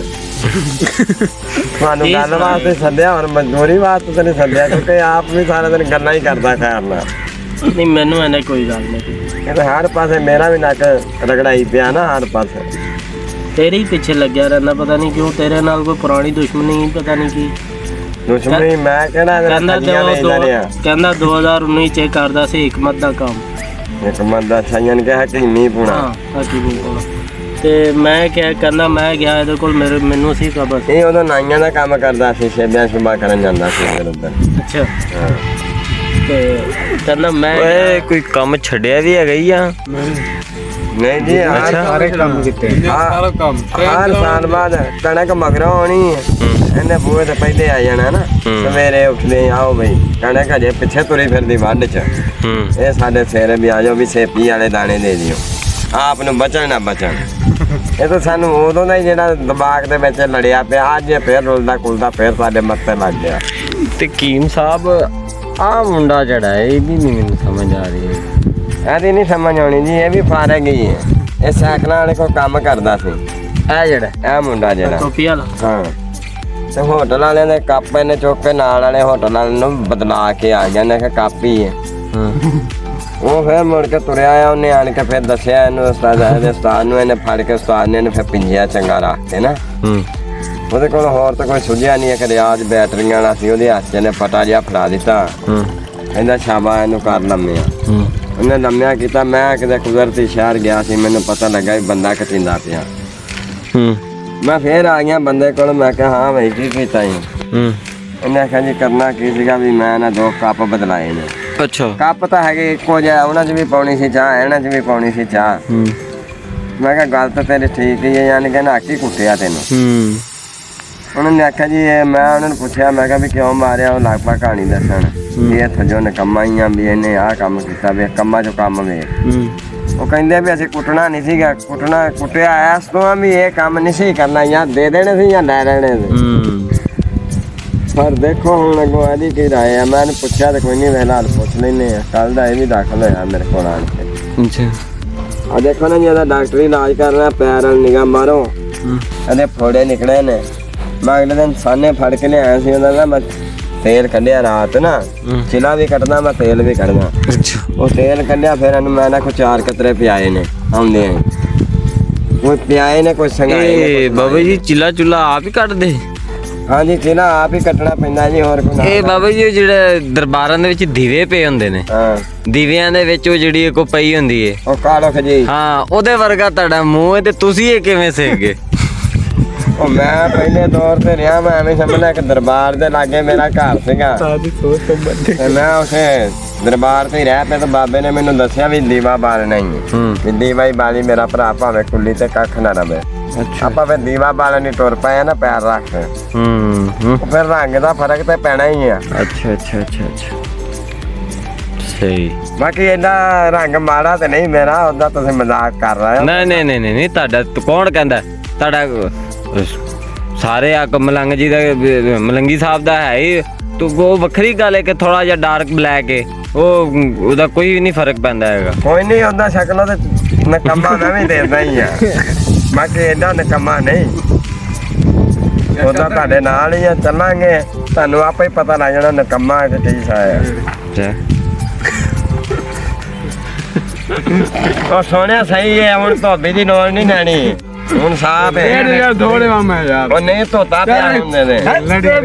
ਤੁਹਾਨੂੰ ਗੱਲ ਵਾਸਤੇ ਸੱਦਿਆ ਹੁਣ ਮਜ਼ਦੂਰੀ ਵਾਸਤੇ ਤਾਂ ਨਹੀਂ ਸੱਦਿਆ ਕਿਉਂਕਿ ਆਪ ਵੀ ਸਾਰਾ ਦਿਨ ਗੱਲਾਂ ਹੀ ਕਰਦਾ ਖੈਰ ਨਾਲ ਨਹੀਂ ਮੈਨੂੰ ਇਹਨੇ ਕੋਈ ਗੱਲ ਨਹੀਂ ਇਹ ਤਾਂ ਹਰ ਪਾਸੇ ਮੇਰਾ ਵੀ ਨੱਕ ਰਗੜਾਈ ਪਿਆ ਨਾ ਹਰ ਪਾਸੇ ਤੇਰੇ ਹੀ ਪਿੱਛੇ ਲੱਗਿਆ ਰਹਿੰਦਾ ਪਤਾ ਨਹੀਂ ਕਿਉਂ ਤੇਰੇ ਨਾਲ ਕੋਈ ਪੁਰਾਣੀ ਦੁਸ਼ਮਣੀ ਪਤਾ ਨਹੀਂ ਕੀ ਦੁਸ਼ਮਣੀ ਮੈਂ ਕਿਹੜਾ ਕਹਿੰਦਾ 2019 ਚ ਕਰਦਾ ਸੀ ਹਕਮਤ ਦਾ ਕੰਮ ਇੱਕ ਬੰਦਾ ਛਾਈਆਂ ਕੇ ਹਕੀਮੀ ਪੁਣਾ ਹਾਂ ਹਕੀਮੀ ਪੁਣਾ ਤੇ ਮੈਂ ਕਿਹਾ ਕਹਿੰਦਾ ਮੈਂ ਗਿਆ ਇਹਦੇ ਕੋਲ ਮੈਨੂੰ ਸੀ ਖਬਰ ਇਹ ਉਦੋਂ ਨਾਈਆਂ ਦਾ ਕੰਮ ਕਰਦਾ ਸੀ ਸ਼ੇਬਿਆਂ ਸ਼ੁਬਾ ਕਰਨ ਜਾਂਦਾ ਸੀ ਇੱਧਰ ਉੱਧਰ ਅੱਛਾ ਤੇ ਕਹਿੰਦਾ ਮੈਂ ਓਏ ਕੋਈ ਕੰਮ ਛੱਡਿਆ ਵੀ ਹੈਗਾ ਹੀ ਆ ਨਹੀਂ ਜੀ ਸਾਰੇ ਕੰਮ ਕੀਤੇ ਸਾਰਾ ਕੰਮ ਹਰ ਸਾਲ ਬਾਅਦ ਕਣਕ ਮਗਰੋਂ ਆਉਣੀ ਹੈ ਇਹਨੇ ਬੂਹੇ ਤੇ ਪਹਿਲੇ ਆ ਜਾਣਾ ਨਾ ਸਵੇਰੇ ਉੱਠਦੇ ਆਓ ਬਈ ਕਣਕ ਅਜੇ ਪਿੱਛੇ ਤੁਰੀ ਫਿਰਦੀ ਵੱਢ ਚ ਇਹ ਸਾਡੇ ਸਵੇਰੇ ਵੀ ਆ ਜਾਓ ਵੀ ਸੇਪੀ ਵਾਲੇ ਦਾਣੇ ਦੇ ਦਿਓ ਆਪ ਨੂੰ ਬਚਣ ਨਾ ਬਚਣ ਇਹ ਤਾਂ ਸਾਨੂੰ ਉਦੋਂ ਦਾ ਹੀ ਜਿਹੜਾ ਦਿਮਾਗ ਦੇ ਵਿੱਚ ਲੜਿਆ ਪਿਆ ਅੱਜ ਫੇਰ ਰੁਲਦਾ ਕੁਲਦਾ ਫੇਰ ਸਾਡੇ ਮੱਥੇ ਲੱਗ ਗਿਆ ਤੇ ਕੀਮ ਸਾਹਿਬ ਆ ਮੁੰਡਾ ਜਿਹੜਾ ਹੈ ਇਹਦੀ ਨਹੀਂ ਮੈਨੂੰ ਸਮਝ ਆ ਰਹੀ ਇਹਦੀ ਨਹੀਂ ਸਮਝ ਆਉਣੀ ਜੀ ਇਹ ਵੀ ਫਾਰਗ ਹੀ ਹੈ ਇਹ ਸਾਈਕਲਾਂ ਵਾਲੇ ਕੋਲ ਕੰਮ ਕਰਦਾ ਸੀ ਇਹ ਜਿਹੜਾ ਇਹ ਮੁੰਡਾ ਜਿਹੜਾ ਟੋਪੀ ਵਾਲਾ ਹਾਂ ਤੇ ਹੋਟਲ ਵਾਲਿਆਂ ਦੇ ਕੱਪ ਇਹਨੇ ਚੁੱਕ ਕੇ ਨਾਲ ਵਾਲੇ ਹੋਟਲ ਵਾਲਿਆਂ ਨੂੰ ਬਦਲਾ ਕੇ ਆ ਗਿਆ ਨੇ ਕਿ ਕੱਪ ਹੀ ਹੈ ਉਹ ਫਿਰ ਮੁੜ ਕੇ ਤੁਰਿਆ ਆ ਉਹਨੇ ਆਣ ਕੇ ਫਿਰ ਦੱਸਿਆ ਇਹਨੂੰ ਉਸਤਾਦ ਨੂੰ ਇਹਨੇ ਫੜ ਕੇ ਉਸਤਾਦ ਨੇ ਇਹਨੂੰ ਫਿਰ ਪਿੰਜਿਆ ਚੰਗਾ ਰੱਖ ਕੇ ਨਾ ਉਹਦੇ ਕੋਲ ਹੋਰ ਤਾਂ ਕੋਈ ਸੁਝਿਆ ਨਹੀਂ ਹੈ ਕਿ ਰਿਆਜ਼ ਬੈਟਰੀਆਂ ਵਾਲਾ ਸੀ ਉਹਦੇ ਹੱਥ 'ਚ ਨੇ ਫਟਾ ਜਿਹਾ ਫੜਾ ਦਿੱਤਾ ਕਹਿੰਦਾ ਸ਼ਾਬਾ ਇਹਨੂੰ ਕਰ ਲੰਮਿਆ ਉਹਨੇ ਲੰਮਿਆ ਕੀਤਾ ਮੈਂ ਕਿਤੇ ਕੁਦਰਤੀ ਸ਼ਹਿਰ ਗਿਆ ਸੀ ਮੈਨੂੰ ਪਤਾ ਲੱਗਾ ਵੀ ਬੰਦਾ ਕਟਿੰਦਾ ਪਿਆ ਮੈਂ ਫੇਰ ਆ ਗਿਆ ਬੰਦੇ ਕੋਲ ਮੈਂ ਕਿਹਾ ਹਾਂ ਭਾਈ ਕੀ ਕੀਤਾ ਜੀ ਉਹਨੇ ਆਖਿਆ ਜੀ ਕਰਨਾ ਕੀ ਸੀਗਾ ਵੀ ਮੈਂ ਨਾ 2 ਕੱਪ ਬਦਲਾਏ ਨੇ ਅੱਛਾ ਕੱਪ ਤਾਂ ਹੈਗੇ ਇੱਕੋ ਜਿਹਾ ਉਹਨਾਂ 'ਚ ਵੀ ਪਾਉਣੀ ਸੀ ਚਾਹ ਇਹਨਾਂ 'ਚ ਵੀ ਪਾਉਣੀ ਸੀ ਚਾਹ ਮੈਂ ਕਿਹਾ ਗੱਲ ਤਾਂ ਤੇਰੀ ਠੀਕ ਹੀ ਹੈ ਯਾਨੀ ਕਿ ਨਾ ਕੀ ਕੁੱਟਿਆ ਤੈਨੂੰ ਉਹਨਾਂ ਨੇ ਆਖਿਆ ਜੀ ਮੈਂ ਉਹਨਾਂ ਨੂੰ ਪੁੱਛਿਆ ਮੈਂ ਕਿਹਾ ਵੀ ਕਿਉਂ ਮਾਰਿਆ ਉਹ ਲਗਭਗ ਕਹਾਣੀ ਦੱਸਣ ਵੀ ਇਹ ਥੱਜੋ ਨਿਕੰਮਾ ਹੀ ਆ ਵੀ ਇਹਨੇ ਆਹ ਕੰਮ ਕੀਤਾ ਵੀ ਕੰਮਾਂ 'ਚੋਂ ਕੰਮ ਵੇਖ ਉਹ ਕਹਿੰਦੇ ਵੀ ਅਸੀਂ ਕੁੱਟਣਾ ਨਹੀਂ ਸੀਗਾ ਕੁੱਟਿਆ ਇਸ ਤੋਂ ਵੀ ਇਹ ਕੰਮ ਨਹੀਂ ਸੀ ਕਰਨਾ ਜਾਂ ਦੇ ਦੇਣੇ ਸੀ ਜਾਂ ਲੈ ਲੈਣੇ ਸੀ ਪਰ ਦੇਖੋ ਹੁਣ ਅੱਗੋਂ ਇਹਦੀ ਕੀ ਰਾਏ ਆ ਮੈਂ ਇਹਨੂੰ ਪੁੱਛਿਆ ਤਾਂ ਕੋਈ ਨਹੀਂ ਫਿਲਹਾਲ ਪੁੱਛ ਲੈਂਦੇ ਆ ਕੱਲ ਦਾ ਇਹ ਵੀ ਦਾਖਲ ਹੋਇਆ ਮੇਰੇ ਕੋਲ ਆਣ ਕੇ ਅੱਛਾ ਆ ਦੇਖੋ ਨਾ ਜੀ ਇਹਦਾ ਡਾਕਟਰੀ ਇਲਾਜ ਕਰਨਾ ਪੈਰ ਵਾਲ ਨਿਗਾਹ ਮਾਰੋ ਇਹਦੇ ਫੋੜੇ ਨਿਕਲੇ ਨੇ ਮੈਂ ਅਗਲੇ ਦਿਨ ਸਾਨੇ ਫੜ ਕੇ ਲਿਆਇਆ ਸੀ ਉਹਨਾਂ ਦਾ ਮੈਂ ਤੇਲ ਕੱਢਿਆ ਰਾਤ ਨਾ ਚਿਲਾ ਵੀ ਕੱਢਦਾ ਮੈਂ ਤੇਲ ਵੀ ਕੱਢਦਾ ਅੱਛਾ ਉਹ ਤੇਲ ਕੱਢਿਆ ਫਿਰ ਇਹਨੂੰ ਮੈਂ ਨਾ ਕੋਈ 4 ਕਤਰੇ ਪਿਆਏ ਨੇ ਆਉਂਦੇ ਆ ਕੋਈ ਪਿਆਏ ਨੇ ਕੋਈ ਸੰਗਾਏ ਇਹ ਬਾਬਾ ਜੀ ਚਿੱਲਾ ਚੁੱਲਾ ਆਪ ਹੀ ਕੱਢਦੇ ਹਾਂਜੀ ਚਿਲਾ ਆਪ ਹੀ ਕੱਟਣਾ ਪੈਂਦਾ ਜੀ ਹੋਰ ਕੋਈ ਇਹ ਬਾਬਾ ਜੀ ਜਿਹੜੇ ਦਰਬਾਰਾਂ ਦੇ ਵਿੱਚ ਦੀਵੇ ਪਏ ਹੁੰਦੇ ਨੇ ਹਾਂ ਦੀਵਿਆਂ ਦੇ ਵਿੱਚ ਉਹ ਜਿਹੜੀ ਕੋ ਪਈ ਹੁੰਦੀ ਏ ਉਹ ਕਾਲੋ ਖਜੀ ਹਾਂ ਉਹਦੇ ਵਰਗਾ ਤੁਹਾਡਾ ਮੂੰਹ ਹੈ ਤੇ ਤੁਸੀਂ ਇਹ ਕਿਵੇਂ ਸੇਗੇ ਉਹ ਮੈਂ ਪਹਿਲੇ ਦੌਰ ਤੇ ਰਿਹਾ ਮੈਂ ਐਵੇਂ ਸਮਝਦਾ ਕਿ ਦਰਬਾਰ ਦੇ ਲਾਗੇ ਮੇਰਾ ਘਰ ਸੀਗਾ ਤੇ ਮੈਂ ਉਸੇ ਦਰਬਾਰ ਤੇ ਹੀ ਰਹਿ ਪਿਆ ਤੇ ਬਾਬੇ ਨੇ ਮੈਨੂੰ ਦੱਸਿਆ ਵੀ ਦੀਵਾ ਬਾਲਣਾ ਹੀ ਵੀ ਦੀਵਾ ਹੀ ਬਾਲੀ ਮੇਰਾ ਭਰਾ ਭਾਵੇਂ ਕੁੱਲੀ ਤੇ ਕੱਖ ਨਾ ਰਵੇ ਆਪਾਂ ਫਿਰ ਦੀਵਾ ਬਾਲਣ ਨਹੀਂ ਟੁਰ ਪਏ ਨਾ ਪੈਰ ਰੱਖ ਫਿਰ ਰੰਗ ਦਾ ਫਰਕ ਤੇ ਪੈਣਾ ਹੀ ਆ ਅੱਛਾ ਸਹੀ ਬਾਕੀ ਇਹਦਾ ਰੰਗ ਮਾੜਾ ਤੇ ਨਹੀਂ ਮੇਰਾ ਉਹਦਾ ਤੁਸੀਂ ਮਜ਼ਾਕ ਕਰ ਰਹੇ ਹੋ ਨਹੀਂ ਤੁਹਾਡਾ ਕੌਣ ਕਹਿੰਦਾ ਤੁਹਾਡਾ ਸਾਰੇ ਆ ਮਲੰਗ ਜੀ ਦਾ ਮਲੰਗੀ ਸਾਹਿਬ ਦਾ ਹੈ ਹੀ ਤੂੰ ਉਹ ਵੱਖਰੀ ਗੱਲ ਹੈ ਕਿ ਥੋੜਾ ਜਿਹਾ ਡਾਰਕ ਬਲੈਕ ਹੈ ਉਹਦਾ ਕੋਈ ਵੀ ਨਹੀਂ ਫਰਕ ਪੈਂਦਾ ਹੈਗਾ ਕੋਈ ਨਹੀਂ ਉਹਦਾ ਸ਼ਕਲੋਂ ਤੇ ਨਕਮਾ ਮੈਂ ਵੀ ਦੇਦਾ ਹੀ ਆ ਬਾਕੀ ਇਹਦਾ ਨਕਮਾ ਨਹੀਂ ਉਹਦਾ ਤੁਹਾਡੇ ਨਾਲ ਹੀ ਆ ਚੱਲਾਂਗੇ ਤੁਹਾਨੂੰ ਆਪੇ ਹੀ ਪਤਾ ਲੱਗ ਜਾਣਾ ਨਕਮਾ ਕਿ ਕੀ ਸਾਇਆ ਉਹ ਸੋਹਣਿਆ ਸਹੀ ਹੈ ਹੁਣ ਧੋਬੀ ਦੀ ਲੋੜ ਨਹੀਂ ਲੈਣੀ ਹੁਣ ਸਾਫ ਹੈ ਯਾਰ ਥੋੜੇ ਮਾਮਾ ਯਾਰ ਉਹ ਨਹੀਂ ਧੋਤਾ ਪਿਆ ਹੁੰਦੇ ਨੇ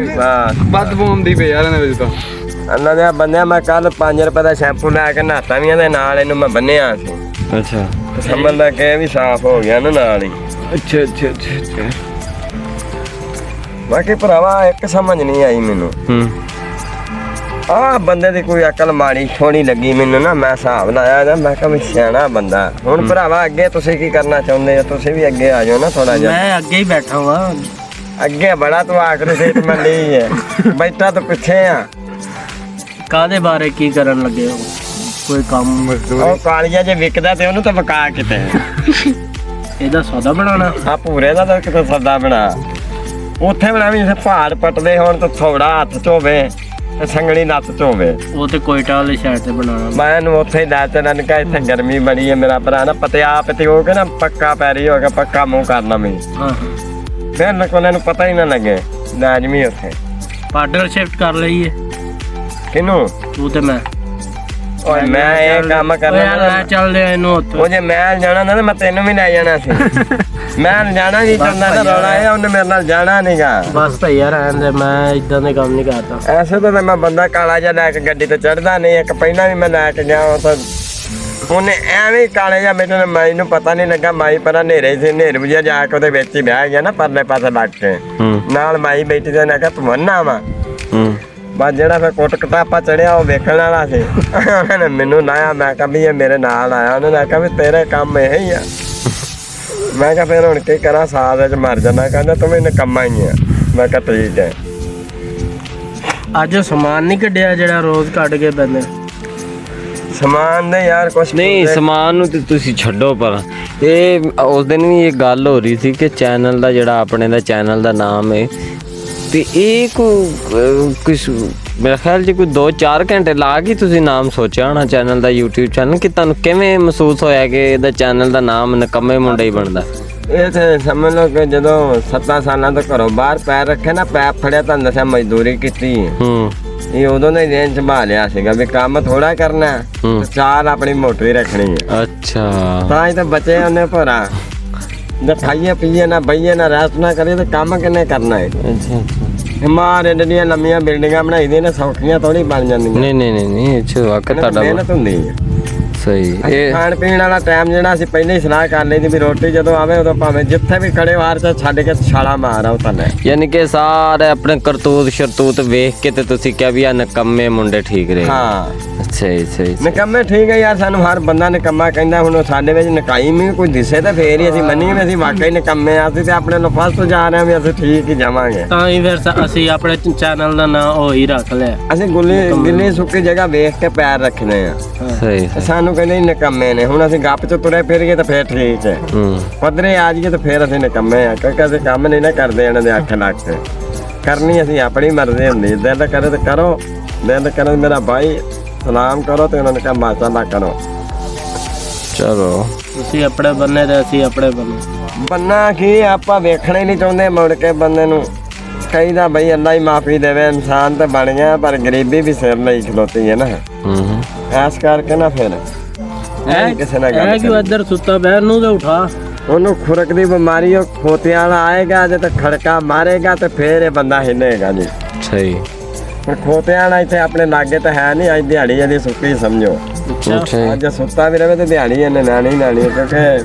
ਬਦਬੂ ਦੀ ਪਈ ਯਾਰ ਇਹਨਾਂ ਵਿੱਚ ਤਾਂ ਅੱਲਾ ਦੇ ਬੰਦਿਆ ਮੈਂ ਕੱਲ 5 ਰੁਪਏ ਦਾ ਸ਼ੈਂਪੂ ਲੈ ਕੇ ਨਹਾਤਾ ਵੀ ਇਹਦੇ ਨਾਲ ਇਹਨੂੰ ਮੈਂ ਬੰਨਿਆ ਸੀ ਅੱਛਾ ਸਮਝ ਲੈ ਕੇ ਇਹ ਵੀ ਸਾਫ ਹੋ ਗਿਆ ਨਾ ਨਾਲ ਹੀ ਅੱਛਾ ਬਾਕੀ ਭਰਾਵਾ ਇੱਕ ਸਮਝ ਨਹੀਂ ਆਈ ਮੈਨੂੰ ਆਹ ਬੰਦੇ ਦੀ ਕੋਈ ਅਕਲ ਮਾੜੀ ਥੋੜੀ ਲੱਗੀ ਮੈਨੂੰ ਨਾ ਮੈਂ ਹਿਸਾਬ ਲਾਇਆ ਨਾ ਮੈਂ ਕਿਹਾ ਵੀ ਸਿਆਣਾ ਬੰਦਾ ਹੁਣ ਭਰਾਵਾ ਅੱਗੇ ਤੁਸੀਂ ਕੀ ਕਰਨਾ ਚਾਹੁੰਦੇ ਹੋ ਤੁਸੀਂ ਵੀ ਅੱਗੇ ਆ ਜਾਓ ਨਾ ਥੋੜਾ ਜਿਹਾ ਮੈਂ ਅੱਗੇ ਹੀ ਬੈਠਾ ਹਾਂ ਅੱਗੇ ਬੜਾ ਤੂੰ ਆਖਰੀ ਸੀਟ ਮੈਂ ਲਈ ਹੈ ਬੈਠਾ ਤਾਂ ਪਿੱਛੇ ਆ ਕਾਦੇ ਬਾਰੇ ਕੀ ਕਰਨ ਲੱਗੇ ਹੋ ਕੋਈ ਕੰਮ ਉਹ ਕਾਲੀਆ ਜੇ ਵਿਕਦਾ ਤੇ ਉਹਨੂੰ ਤਾਂ ਵਕਾ ਕਿਤੇ ਇਹਦਾ ਸੌਦਾ ਬਣਾਉਣਾ ਆ ਪੂਰੇ ਦਾ ਤਾਂ ਕਿਤੇ ਸੌਦਾ ਬਣਾ ਉੱਥੇ ਬਣਾ ਵੀ ਪਹਾੜ ਪੱਟਦੇ ਹੋਣ ਤਾਂ ਥੋੜਾ ਹੱਥ 'ਚ ਹੋਵੇ ਤੇ ਸੰਗਲੀ ਲੱਤ 'ਚ ਹੋਵੇ। ਉਹ ਤੇ ਕੋਇਟਾ ਵਾਲੀ ਸਾਈਡ ਤੇ ਬਣਾਉਣਾ। ਮੈਂ ਇਹਨੂੰ ਉੱਥੇ ਹੀ ਲੈ ਚੱਲਾਂ ਕਿ ਇੱਥੇ ਗਰਮੀ ਬੜੀ ਹੈ ਮੇਰਾ ਭਰਾ ਨਾ ਪਤਿਆਪ ਤੇ ਹੋ ਕੇ ਨਾ ਪੱਕਾ ਪੈਰੀ ਹੋ ਗਿਆ ਪੱਕਾ ਮੂੰਹ ਕਰਨਾ ਮੈਂ ਹਾਂ ਫਿਰ ਉਹਨਾਂ ਨੂੰ ਪਤਾ ਹੀ ਨਾ ਲੱਗੇ ਲਾਜ਼ਮੀ ਉੱਥੇ ਪਾਰਟਨਰ ਸ਼ਿਫਟ ਕਰ ਲਈਏ ਕਿਨੂੰ ਤੂੰ ਤੇ ਮੈਂ। ਓਏ ਮੈਂ ਇਹ ਕੰਮ ਓਏ ਯਾਰ ਕਰਨਾ ਲੈ ਚੱਲਦੇ ਆ ਇਹਨੂੰ ਉੱਥੇ। ਉਹ ਜੇ ਮੈਂ ਜਾਣਾ ਨਾ ਮੈਂ ਤੈਨੂੰ ਵੀ ਲੈ ਜਾਣਾ ਸੀ ਮੈਂ ਜਾਣਾ ਨਹੀਂ ਚਾਹੁੰਦਾ ਨਾ ਰੌਲਾ ਇਹ ਉਹਨੇ ਮੇਰੇ ਨਾਲ ਜਾਣਾ ਨਹੀਂਗਾ। ਬਸ ਭਾਈ ਯਾਰ ਰਹਿੰਦੇ ਮੈਂ ਇਦਾਂ ਦੇ ਕੰਮ ਨਹੀਂ ਕਰਦਾ। ਐਸੇ ਤਾਂ ਮੈਂ ਬੰਦਾ ਕਾਲਾ ਜਿਹਾ ਲੈ ਕੇ ਗੱਡੀ ਤੇ ਚੜਦਾ ਨਹੀਂ। ਇੱਕ ਪਹਿਲਾਂ ਵੀ ਮੈਂ ਲੈ ਕੇ ਗਿਆ ਉਹ ਤਾਂ ਉਹਨੇ ਐਵੇਂ ਕਾਲੇ ਜਿਹਾ ਮੈਨੂੰ ਮਾਈ ਨੂੰ ਪਤਾ ਨਹੀਂ ਲੱਗਾ ਮਾਈ ਪਰ ਹਨੇਰੇ ਸੀ ਹਨੇਰ ਵਜੇ ਜਾ ਕੇ ਉਹਦੇ ਵਿੱਚ ਹੀ ਬਹਿ ਗਿਆ ਨਾ ਪਰਲੇ ਪਾਸੇ ਲੱਗ ਕੇ ਨਾਲ ਮਾਈ ਬੈਠੀ ਤੇ ਨਾ ਕਿਹਾ ਤੂੰ ਮੰਨਾ ਵਾ ਬਸ ਜਿਹੜਾ ਫਿਰ ਕੋਟ ਕਟਾਪਾ ਚੜਿਆ ਉਹ ਵੇਖਣ ਵਾਲਾ ਸੀ ਉਹਨਾਂ ਨੇ ਮੈਨੂੰ ਲਾਇਆ ਮੈਂ ਕਿਹਾ ਵੀ ਇਹ ਮੇਰੇ ਨਾਲ ਆਇਆ ਉਹਨੇ ਕਿਹਾ ਵੀ ਤੇਰੇ ਕੰਮ ਇਹ ਹੀ ਆ ਮੈਂ ਕਿਹਾ ਫਿਰ ਹੁਣ ਕੀ ਕਰਾਂ ਸਾਲ ਵਿੱਚ ਮਰ ਜਾਣਾ ਕਹਿੰਦਾ ਤੂੰ ਵੀ ਨਿਕੰਮਾ ਹੀ ਆ ਮੈਂ ਕਿਹਾ ਠੀਕ ਹੈ। ਅੱਜ ਸਮਾਨ ਨਹੀਂ ਕੱਢਿਆ ਜਿਹੜਾ ਰੋਜ਼ ਕੱਢ ਕੇ ਪੈਂਦੇ ਸਮਾਨ ਦੇ ਯਾਰ ਕੁਛ ਨਹੀਂ ਸਮਾਨ ਨੂੰ ਤੇ ਤੁਸੀਂ ਛੱਡੋ ਪਰ ਇਹ ਉਸ ਦਿਨ ਵੀ ਇਹ ਗੱਲ ਹੋ ਰਹੀ ਸੀ ਕਿ ਚੈਨਲ ਦਾ ਜਿਹੜਾ ਆਪਣੇ ਦਾ ਚੈਨਲ ਦਾ ਨਾਮ ਹੈ ਤੇ ਇਹ ਕੁਛ ਮੇਰਾ ਖਿਆਲ ਜੀ ਕੋਈ 2-4 ਘੰਟੇ ਲਾ ਕੇ ਤੁਸੀਂ ਨਾਮ ਸੋਚਿਆ ਹੋਣਾ ਚੈਨਲ ਦਾ YouTube ਚੈਨਲ ਕਿ ਤੁਹਾਨੂੰ ਕਿਵੇਂ ਮਹਿਸੂਸ ਹੋਇਆ ਕਿ ਇਹਦਾ ਚੈਨਲ ਦਾ ਨਾਮ ਨਿਕੰਮੇ ਮੁੰਡੇ ਹੀ ਬਣਦਾ। ਇਹ ਤੇ ਸਮਝ ਲਓ ਕਿ ਜਦੋਂ 7 ਸਾਲਾਂ ਤੋਂ ਘਰੋਂ ਬਾਹਰ ਪੈਰ ਰੱਖੇ ਨਾ ਪੈਪ ਫੜਿਆ ਤਾਂ ਦੱਸਿਆ ਮਜ਼ਦੂਰੀ ਕੀਤੀ ਇਹ ਉਦੋਂ ਨੇ ਰੇਂਜ ਸੰਭਾਲਿਆ ਸੀਗਾ ਵੀ ਕੰਮ ਥੋੜਾ ਕਰਨਾ ਤੇ ਚਾਰ ਆਪਣੀ ਮੋਟਰੀ ਰੱਖਣੀ ਹੈ। ਅੱਛਾ ਤਾਂ ਹੀ ਤਾਂ ਬਚੇ ਉਹਨੇ ਭਰਾ ਜੇ ਖਾਈਏ ਪੀਏ ਨਾ ਬਈਏ ਨਾ ਰੈਸਟ ਨਾ ਕਰੀਏ ਤੇ ਕੰਮ ਕਿੰਨੇ ਕਰਨਾ ਹੈ। ਮਾਰ ਇੰਡੀਆਂ ਲੰਮੀਆਂ ਬਿਲਡਿੰਗਾਂ ਬਣਾਈ ਦੀਆਂ ਨੇ ਸੌਖੀਆਂ ਥੋੜੀ ਬਣ ਜਾਂਦੀਆਂ। ਨਹੀਂ ਅੱਛਾ ਵਾਕਈ ਤੁਹਾਡਾ ਮਿਹਨਤ ਹੁੰਦੀ ਹੈ। ਸਹੀ ਇਹ ਖਾਣ ਪੀਣ ਵਾਲਾ ਟਾਈਮ ਜਿਹੜਾ ਅਸੀਂ ਪਹਿਲਾਂ ਹੀ ਸਲਾਹ ਕਰ ਲਈ ਸੀ ਵੀ ਰੋਟੀ ਜਦੋਂ ਆਵੇ ਉਦੋਂ ਭਾਵੇਂ ਜਿੱਥੇ ਵੀ ਖੜੇ ਵਾਰ ਚ ਛੱਡ ਕੇ ਛਾਲਾ ਮਾਰ ਆਓ ਥੱਲੇ। ਯਾਨੀ ਕਿ ਸਾਰੇ ਆਪਣੇ ਕਰਤੂਤ ਸ਼ਰਤੂਤ ਵੇਖ ਕੇ ਤੇ ਤੁਸੀਂ ਕਿਹਾ ਵੀ ਆ ਨਿਕੰਮੇ ਮੁੰਡੇ ਠੀਕ ਰਹੇ। ਹਾਂ ਸਹੀ ਨਿਕੰਮੇ ਠੀਕ ਹੈ ਯਾਰ ਸਾਨੂੰ ਹਰ ਬੰਦਾ ਨਿਕੰਮਾ ਕਹਿੰਦਾ ਹੁਣ ਸਾਡੇ ਵਿੱਚ ਨਿਕਾਈ ਵੀ ਕੋਈ ਦਿਸੇ ਤਾਂ ਫੇਰ ਹੀ ਅਸੀਂ ਮੰਨੀਏ ਵੀ ਅਸੀਂ ਵਾਕਈ ਨਿਕੰਮੇ ਆ। ਅਸੀਂ ਤੇ ਆਪਣੇ ਨੂੰ ਫਸਟ ਜਾ ਰਹੇ ਹਾਂ ਵੀ ਅਸੀਂ ਠੀਕ ਹੀ ਜਾਵਾਂਗੇ ਤਾਂ ਹੀ ਫਿਰ ਅਸੀਂ ਆਪਣੇ ਚੈਨਲ ਦਾ ਨਾਂ ਉਹ ਹੀ ਰੱਖ ਲਿਆ। ਅਸੀਂ ਗਿੱਲੀ ਸੁੱਕੀ ਜਗ੍ਹਾ ਵੇਖ ਕੇ ਪੈਰ ਰੱਖਦੇ ਆ। ਸਹੀ ਸਾਨੂੰ ਕਹਿੰਦੇ ਨਿਕੰਮੇ ਨੇ ਹੁਣ ਅਸੀਂ ਗੱਪ ਚ ਤੁਰੇ ਫਿਰ ਗਏ ਤਾਂ ਫੇਰ ਠੀਕ ਹੈ ਪੱਧਰੇ ਆ ਜਾਈਏ ਤਾਂ ਫੇਰ ਅਸੀਂ ਨਿਕੰਮੇ ਆ ਕਿਉਂਕਿ ਅਸੀਂ ਕੰਮ ਨਹੀਂ ਨਾ ਕਰਦੇ ਇਹਨਾਂ ਦੇ ਅੱਖ ਲੱਗ ਕੇ ਕਰਨੀ ਅਸੀਂ ਆਪਣੀ ਮਰਜ਼ੀ ਹੁੰਦੀ ਦਿਲ ਕਰੇ ਤਾਂ ਕਰੋ ਦਿਲ ਕਰੇ ਮੇਰਾ ਭਾਈ ਸਲਾਮ ਕਰੋ ਤੇ ਉਹਨਾਂ ਨੇ ਕਿਹਾ ਮਾਸ਼ਾਅੱਲਾ ਕਰੋ। ਚਲੋ ਤੁਸੀਂ ਆਪਣੇ ਬੰਨੇ ਤੇ ਅਸੀਂ ਆਪਣੇ ਬੰਨੇ ਬੰਨਾ ਕੀ ਆਪਾਂ ਵੇਖਣਾ ਹੀ ਨਹੀਂ ਚਾਹੁੰਦੇ ਮੁੜ ਕੇ ਬੰਦੇ ਨੂੰ ਕਹੀਦਾ ਬਈ ਅੱਲਾ ਹੀ ਮਾਫੀ ਦੇਵੇ ਇਨਸਾਨ ਤਾਂ ਬਣ ਗਿਆ ਪਰ ਗਰੀਬੀ ਵੀ ਸਿਰ ਲਈ ਖਲੋਤੀ ਹੈ ਨਾ ਐਸ ਕਰਕੇ ਨਾ ਫਿਰ ਕਿਸੇ ਨਾਲ ਗੱਲ ਕਿਉਂ ਇੱਧਰ ਸੁੱਤਾ ਬਹਿਰ ਨੂੰ ਤੇ ਉਠਾ ਉਹਨੂੰ ਖੁਰਕ ਦੀ ਬਿਮਾਰੀ ਉਹ ਖੋਤਿਆਂ ਵਾਲਾ ਆਏਗਾ ਜੇ ਤਾਂ ਖੜਕਾ ਮਾਰੇਗਾ ਤੇ ਫੇਰ ਇਹ ਬੰਦਾ ਹਿੱਲੇਗਾ ਜੀ। ਸਹੀ ਹੁਣ ਖੋਤਿਆਂ ਵਾਲਾ ਇੱਥੇ ਆਪਣੇ ਲਾਗੇ ਤਾਂ ਹੈ ਨਹੀਂ ਅੱਜ ਦਿਹਾੜੀ ਇਹਦੀ ਸੁੱਕੀ ਸਮਝੋ ਅੱਛਾ ਅੱਜ ਸੁੱਤਾ ਵੀ ਰਵੇ ਤੇ ਦਿਹਾੜੀ ਇਹਨੇ ਨਾਣੀ ਕਿਉਂਕਿ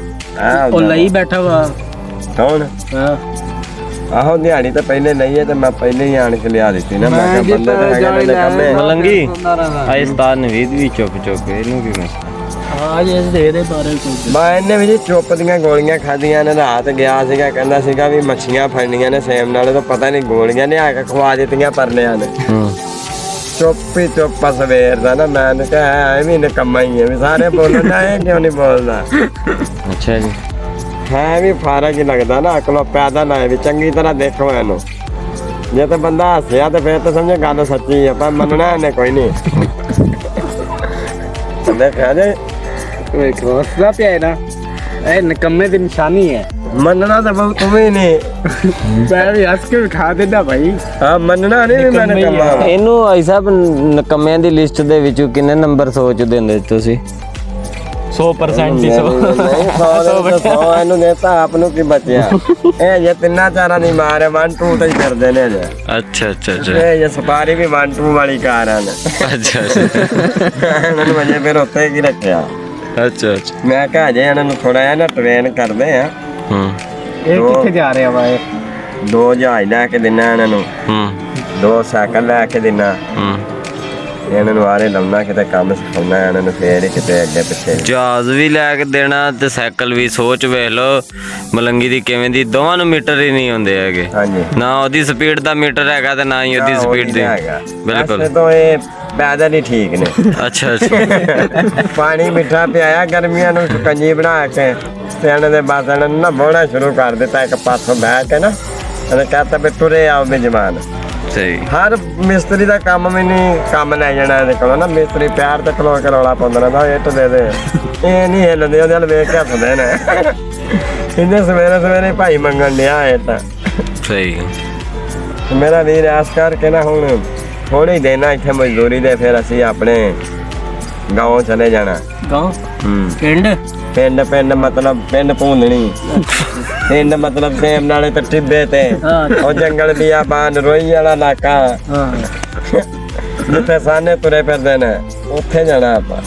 ਉਹ ਲਈ ਬੈਠਾ ਵਾ ਕੌਣ ਹਾਂ ਆਹੋ ਦਿਹਾੜੀ ਤਾਂ ਪਹਿਲੇ ਲਈਏ ਤੇ ਮੈਂ ਪਹਿਲੇ ਹੀ ਆਣ ਕੇ ਲਿਆ ਦਿੱਤੀ ਨਾ ਮੈਂ ਕਿਹਾ ਬੰਦੇ ਤਾਂ ਹੈਗੇ ਨੇ ਕੰਮੇ ਮਲੰਗੀ ਆਇਸਤਾਨ ਨਵੀਦ ਵੀ ਚੁੱਪ ਇਹਨੂੰ ਕੀ ਮੈਂ ਹਾਂ ਜੀ ਇਸ ਦੇ ਬਾਰੇ ਕੋਈ ਮੈਂ ਇਹਨੇ ਵੀ ਜੀ ਚੁੱਪ ਦੀਆਂ ਗੋਲੀਆਂ ਖਾਧੀਆਂ ਨੇ ਰਾਤ ਗਿਆ ਸੀਗਾ ਕਹਿੰਦਾ ਸੀਗਾ ਵੀ ਮੱਛੀਆਂ ਫੜਨੀਆਂ ਨੇ ਸੇਮ ਨਾਲੇ ਤਾਂ ਪਤਾ ਨਹੀਂ ਗੋਲੀਆਂ ਲਿਆ ਕੇ ਖਵਾ ਦਿੱਤੀਆਂ ਪਰਲਿਆਂ ਨੇ ਚੁੱਪ ਹੀ ਚੁੱਪ ਸਵੇਰ ਦਾ ਨਾ ਮੈਂ ਕਿਹਾ ਐ ਵੀ ਨਿਕੰਮਾ ਹੀ ਹੈ ਵੀ ਸਾਰੇ ਬੋਲਣਾ ਇਹ ਕਿਉਂ ਨਹੀਂ ਬੋਲਦਾ। ਅੱਛਾ ਜੀ ਹੈ ਵੀ ਫਾਰਕ ਹੀ ਲੱਗਦਾ ਨਾ ਅਕਲੋਂ ਪੈਦਾ ਨਾ ਵੀ ਚੰਗੀ ਤਰ੍ਹਾਂ ਦੇਖੋ ਇਹਨੂੰ ਜੇ ਤਾਂ ਬੰਦਾ ਹੱਸਿਆ ਤੇ ਫਿਰ ਤਾਂ ਸਮਝੋ ਗੱਲ ਸੱਚੀ ਹੈ ਪਰ ਮੰਨਣਾ ਇਹਨੇ ਕੋਈ ਨਹੀਂ ਦੇਖਿਆ ਜੇ ਕੋਈ ਕ੍ਰੋਸ ਦਾ ਪਿਆ ਨਾ ਇਹ ਨਿਕੰਮੇ ਦੀ ਨਿਸ਼ਾਨੀ ਹੈ। ਮੰਨਣਾ ਤਾਂ ਬਹੁਤ ਤੂੰ ਵੀ ਨਹੀਂ ਮੈਂ ਵੀ ਹੱਸ ਕੇ ਖਾ ਦਿੰਦਾ ਭਾਈ। ਹਾਂ ਮੰਨਣਾ ਨਹੀਂ ਵੀ ਮੈਂ ਨਿਕੰਮਾ ਇਹਨੂੰ ਆਈ ਸਾਹਿਬ ਨਿਕੰਮਿਆਂ ਦੀ ਲਿਸਟ ਦੇ ਵਿੱਚੋਂ ਕਿੰਨੇ ਨੰਬਰ ਸੋਚਦੇ ਹੁੰਦੇ ਤੁਸੀਂ 100% ਹੀ ਨਹੀਂ 100 ਇਹਨੂੰ ਦੇਤਾ ਆਪ ਨੂੰ ਕੀ ਬਚਿਆ ਇਹ ਜੇ ਤਿੰਨਾਂ ਚਾਰਾਂ ਦੀ ਮਾਰ ਹੈ 1 2 ਤੇ ਹੀ ਕਰਦੇ ਨੇ ਜੇ ਅੱਛਾ ਇਹ ਜੇ ਸਪਾਰੀ ਵੀ 1 2 ਵਾਲੀ ਕਾਰ ਹਨ ਅੱਛਾ ਇਹਨਾਂ ਨੂੰ ਅਜੇ ਫਿਰ ਉੱਤੇ ਕੀ ਰੱਖਿਆ ਅੱਛਾ ਮੈਂ ਕਿਹਾ ਅਜੇ ਇਹਨਾਂ ਨੂੰ ਥੋੜਾ ਜਿਹਾ ਨਾ ਟ੍ਰੇਨ ਕਰਦੇ ਆ ਇਹ ਕਿੱਥੇ ਜਾ ਰਿਹਾ ਵਾ ਇਹ 2 ਜਹਾਜ਼ ਲੈ ਕੇ ਦੇਣਾ ਇਹਨਾਂ ਨੂੰ 2 ਸਾਈਕਲ ਲੈ ਕੇ ਦੇਣਾ ਇਹਨਾਂ ਨੂੰ ਆਰੇ ਲਾਉਣਾ ਕਿਤੇ ਕੰਮ ਸਿਖਾਉਣਾ ਇਹਨਾਂ ਨੂੰ ਫੇਰ ਹੀ ਕਿਤੇ ਅੱਗੇ ਪਿੱਛੇ ਜਹਾਜ਼ ਵੀ ਲੈ ਕੇ ਦੇਣਾ ਤੇ ਸਾਈਕਲ ਵੀ ਸੋਚ ਵੇਖ ਲਓ ਮਲੰਗੀ ਦੀ ਕਿਵੇਂ ਦੀ ਦੋਵਾਂ ਨੂੰ ਮੀਟਰ ਹੀ ਨਹੀਂ ਹੁੰਦੇ ਹੈਗੇ ਹਾਂਜੀ ਨਾ ਉਹਦੀ ਸਪੀਡ ਦਾ ਮੀਟਰ ਹੈਗਾ ਤੇ ਨਾ ਹੀ ਉਹਦੀ ਸਪੀਡ ਦੀ ਬਿਲਕੁਲ ਵੈਸੇ ਤਾਂ ਇਹ ਪੈਦਲ ਹੀ ਠੀਕ ਨੇ ਅੱਛਾ ਪਾਣੀ ਮਿੱਠਾ ਪਿਆਇਆ ਗਰਮੀਆਂ ਨੂੰ ਕੰਜੀ ਬਣਾ ਕੇ ਤੇ ਇਹਨਾਂ ਦੇ ਬਸ ਇਹਨਾਂ ਨੂੰ ਨਾ ਬੋਣਾ ਸ਼ੁਰੂ ਕਰ ਦਿੱਤਾ ਇੱਕ ਪਾਸੋਂ ਬਹਿ ਕੇ ਨਾ ਇਹਨੇ ਕਹਤਾ ਵੀ ਤੁਰੇ ਆਓ ਮੇਜਮਾਨ। ਸਹੀ ਹਰ ਮਿਸਤਰੀ ਦਾ ਕੰਮ ਮੈਨੂੰ ਕੰਮ ਲੈ ਜਾਣਾ ਇਹਦੇ ਕੋਲੋਂ ਨਾ। ਮਿਸਤਰੀ ਪਿਆਰ ਤੇ ਖਲੋ ਕੇ ਰੌਲਾ ਪਾਉਂਦਾ ਰਹਿੰਦਾ, ਇੱਟ ਦੇ ਦੇ, ਇਹ ਨਹੀਂ ਹਿੱਲਦੇ, ਉਹਦੇ ਵੱਲ ਵੇਖ ਕੇ ਹੱਸਦੇ ਨੇ। ਇਹਨੇ ਸਵੇਰੇ ਸਵੇਰੇ ਭਾਈ ਮੰਗਣ ਡਿਆ ਇੱਟ। ਸਹੀ ਮੇਰਾ ਵੀਰ ਐਸ ਕਰਕੇ ਨਾ ਹੁਣ ਥੋੜੇ ਹੀ ਦੇਣਾ ਇੱਥੇ ਮਜ਼ਦੂਰੀ ਦੇ, ਫਿਰ ਅਸੀਂ ਆਪਣੇ ਗਾँव ਚਲੇ ਜਾਣਾ। ਗਾਉਂ ਹੂੰ ਪਿੰਡ ਪਿੰਡ ਮਤਲਬ ਪਿੰਡ ਭੂੰਦਣੀ, ਪਿੰਡ ਮਤਲਬ ਸੇਮ ਨਾਲੇ ਤੇ ਟਿੱਬੇ ਤੇ ਉਹ ਜੰਗਲ ਬਿਆਬਾਨ ਰੋਈ ਵਾਲਾ ਇਲਾਕਾ ਹਾਂ ਜਿੱਥੇ ਸਾਨੇ ਤੁਰੇ ਫਿਰਦੇ ਨੇ, ਉੱਥੇ ਜਾਣਾ ਆਪਾਂ।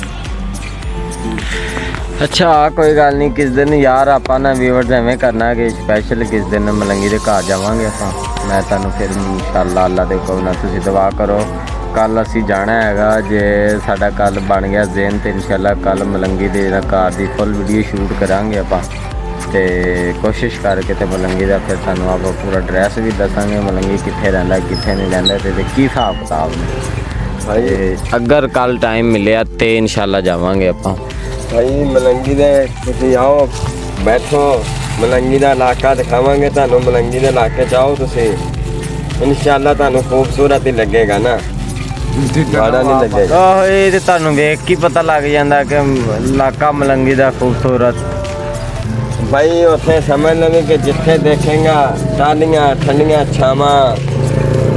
ਅੱਛਾ ਕੋਈ ਗੱਲ ਨਹੀਂ, ਕਿਸ ਦਿਨ ਯਾਰ ਆਪਾਂ ਨਾ ਵੀਵਰਸ ਐਵੇਂ ਕਰਨਾ ਕਿ ਸਪੈਸ਼ਲ ਕਿਸ ਦਿਨ ਮਲੰਗੀ ਦੇ ਘਰ ਜਾਵਾਂਗੇ ਆਪਾਂ। ਮੈਂ ਤੁਹਾਨੂੰ ਫਿਰ ਇਨਸ਼ਾਅੱਲਾ ਅੱਲਾ ਦੇ ਹੁਕਮ ਨਾਲ ਤੁਸੀਂ ਦੁਆ ਕਰੋ। ਕੱਲ ਅਸੀਂ ਜਾਣਾ ਹੈਗਾ, ਜੇ ਸਾਡਾ ਕੱਲ ਬਣ ਗਿਆ ਜ਼ੇਨ ਤੇ ਇਨਸ਼ਾਅੱਲਾ ਕੱਲ ਮਲੰਗੀ ਦੇ ਜਿਹੜਾ ਘਰ ਦੀ ਫੁੱਲ ਵੀਡੀਓ ਸ਼ੂਟ ਕਰਾਂਗੇ ਆਪਾਂ। ਤੇ ਕੋਸ਼ਿਸ਼ ਕਰਕੇ ਤੇ ਮਲੰਗੀ ਦਾ ਫਿਰ ਤੁਹਾਨੂੰ ਆਪਾਂ ਪੂਰਾ ਐਡਰੈਸ ਵੀ ਦੱਸਾਂਗੇ, ਮਲੰਗੀ ਕਿੱਥੇ ਰਹਿੰਦਾ ਕਿੱਥੇ ਨਹੀਂ ਰਹਿੰਦਾ ਤੇ ਕੀ ਹਿਸਾਬ ਕਿਤਾਬ ਨੇ। ਤੇ ਅਗਰ ਕੱਲ ਟਾਈਮ ਮਿਲਿਆ ਤੇ ਇਨਸ਼ਾਅੱਲਾ ਜਾਵਾਂਗੇ ਆਪਾਂ। ਭਾਈ ਮਲੰਗੀ ਦੇ ਤੁਸੀਂ ਆਓ, ਬੈਠੋ, ਮਲੰਗੀ ਦਾ ਇਲਾਕਾ ਦਿਖਾਵਾਂਗੇ ਤੁਹਾਨੂੰ। ਮਲੰਗੀ ਦੇ ਇਲਾਕੇ 'ਚ ਆਓ ਤੁਸੀਂ, ਇਨਸ਼ਾਅੱਲਾ ਤੁਹਾਨੂੰ ਖੂਬਸੂਰਤ ਹੀ ਲੱਗੇਗਾ ਨਾ, ਮਾੜਾ ਨਹੀਂ ਲੱਗੇਗਾ। ਆਹੋ ਇਹ ਤੇ ਤੁਹਾਨੂੰ ਵੇਖ ਕੇ ਪਤਾ ਲੱਗ ਜਾਂਦਾ ਕਿ ਇਲਾਕਾ ਮਲੰਗੀ ਦਾ ਖੂਬਸੂਰਤ। ਭਾਈ ਉੱਥੇ ਸਮਝ ਲਵੇ ਕਿ ਜਿੱਥੇ ਦੇਖੇਗਾ ਟਾਹਲੀਆਂ ਠੰਡੀਆਂ ਛਾਵਾਂ,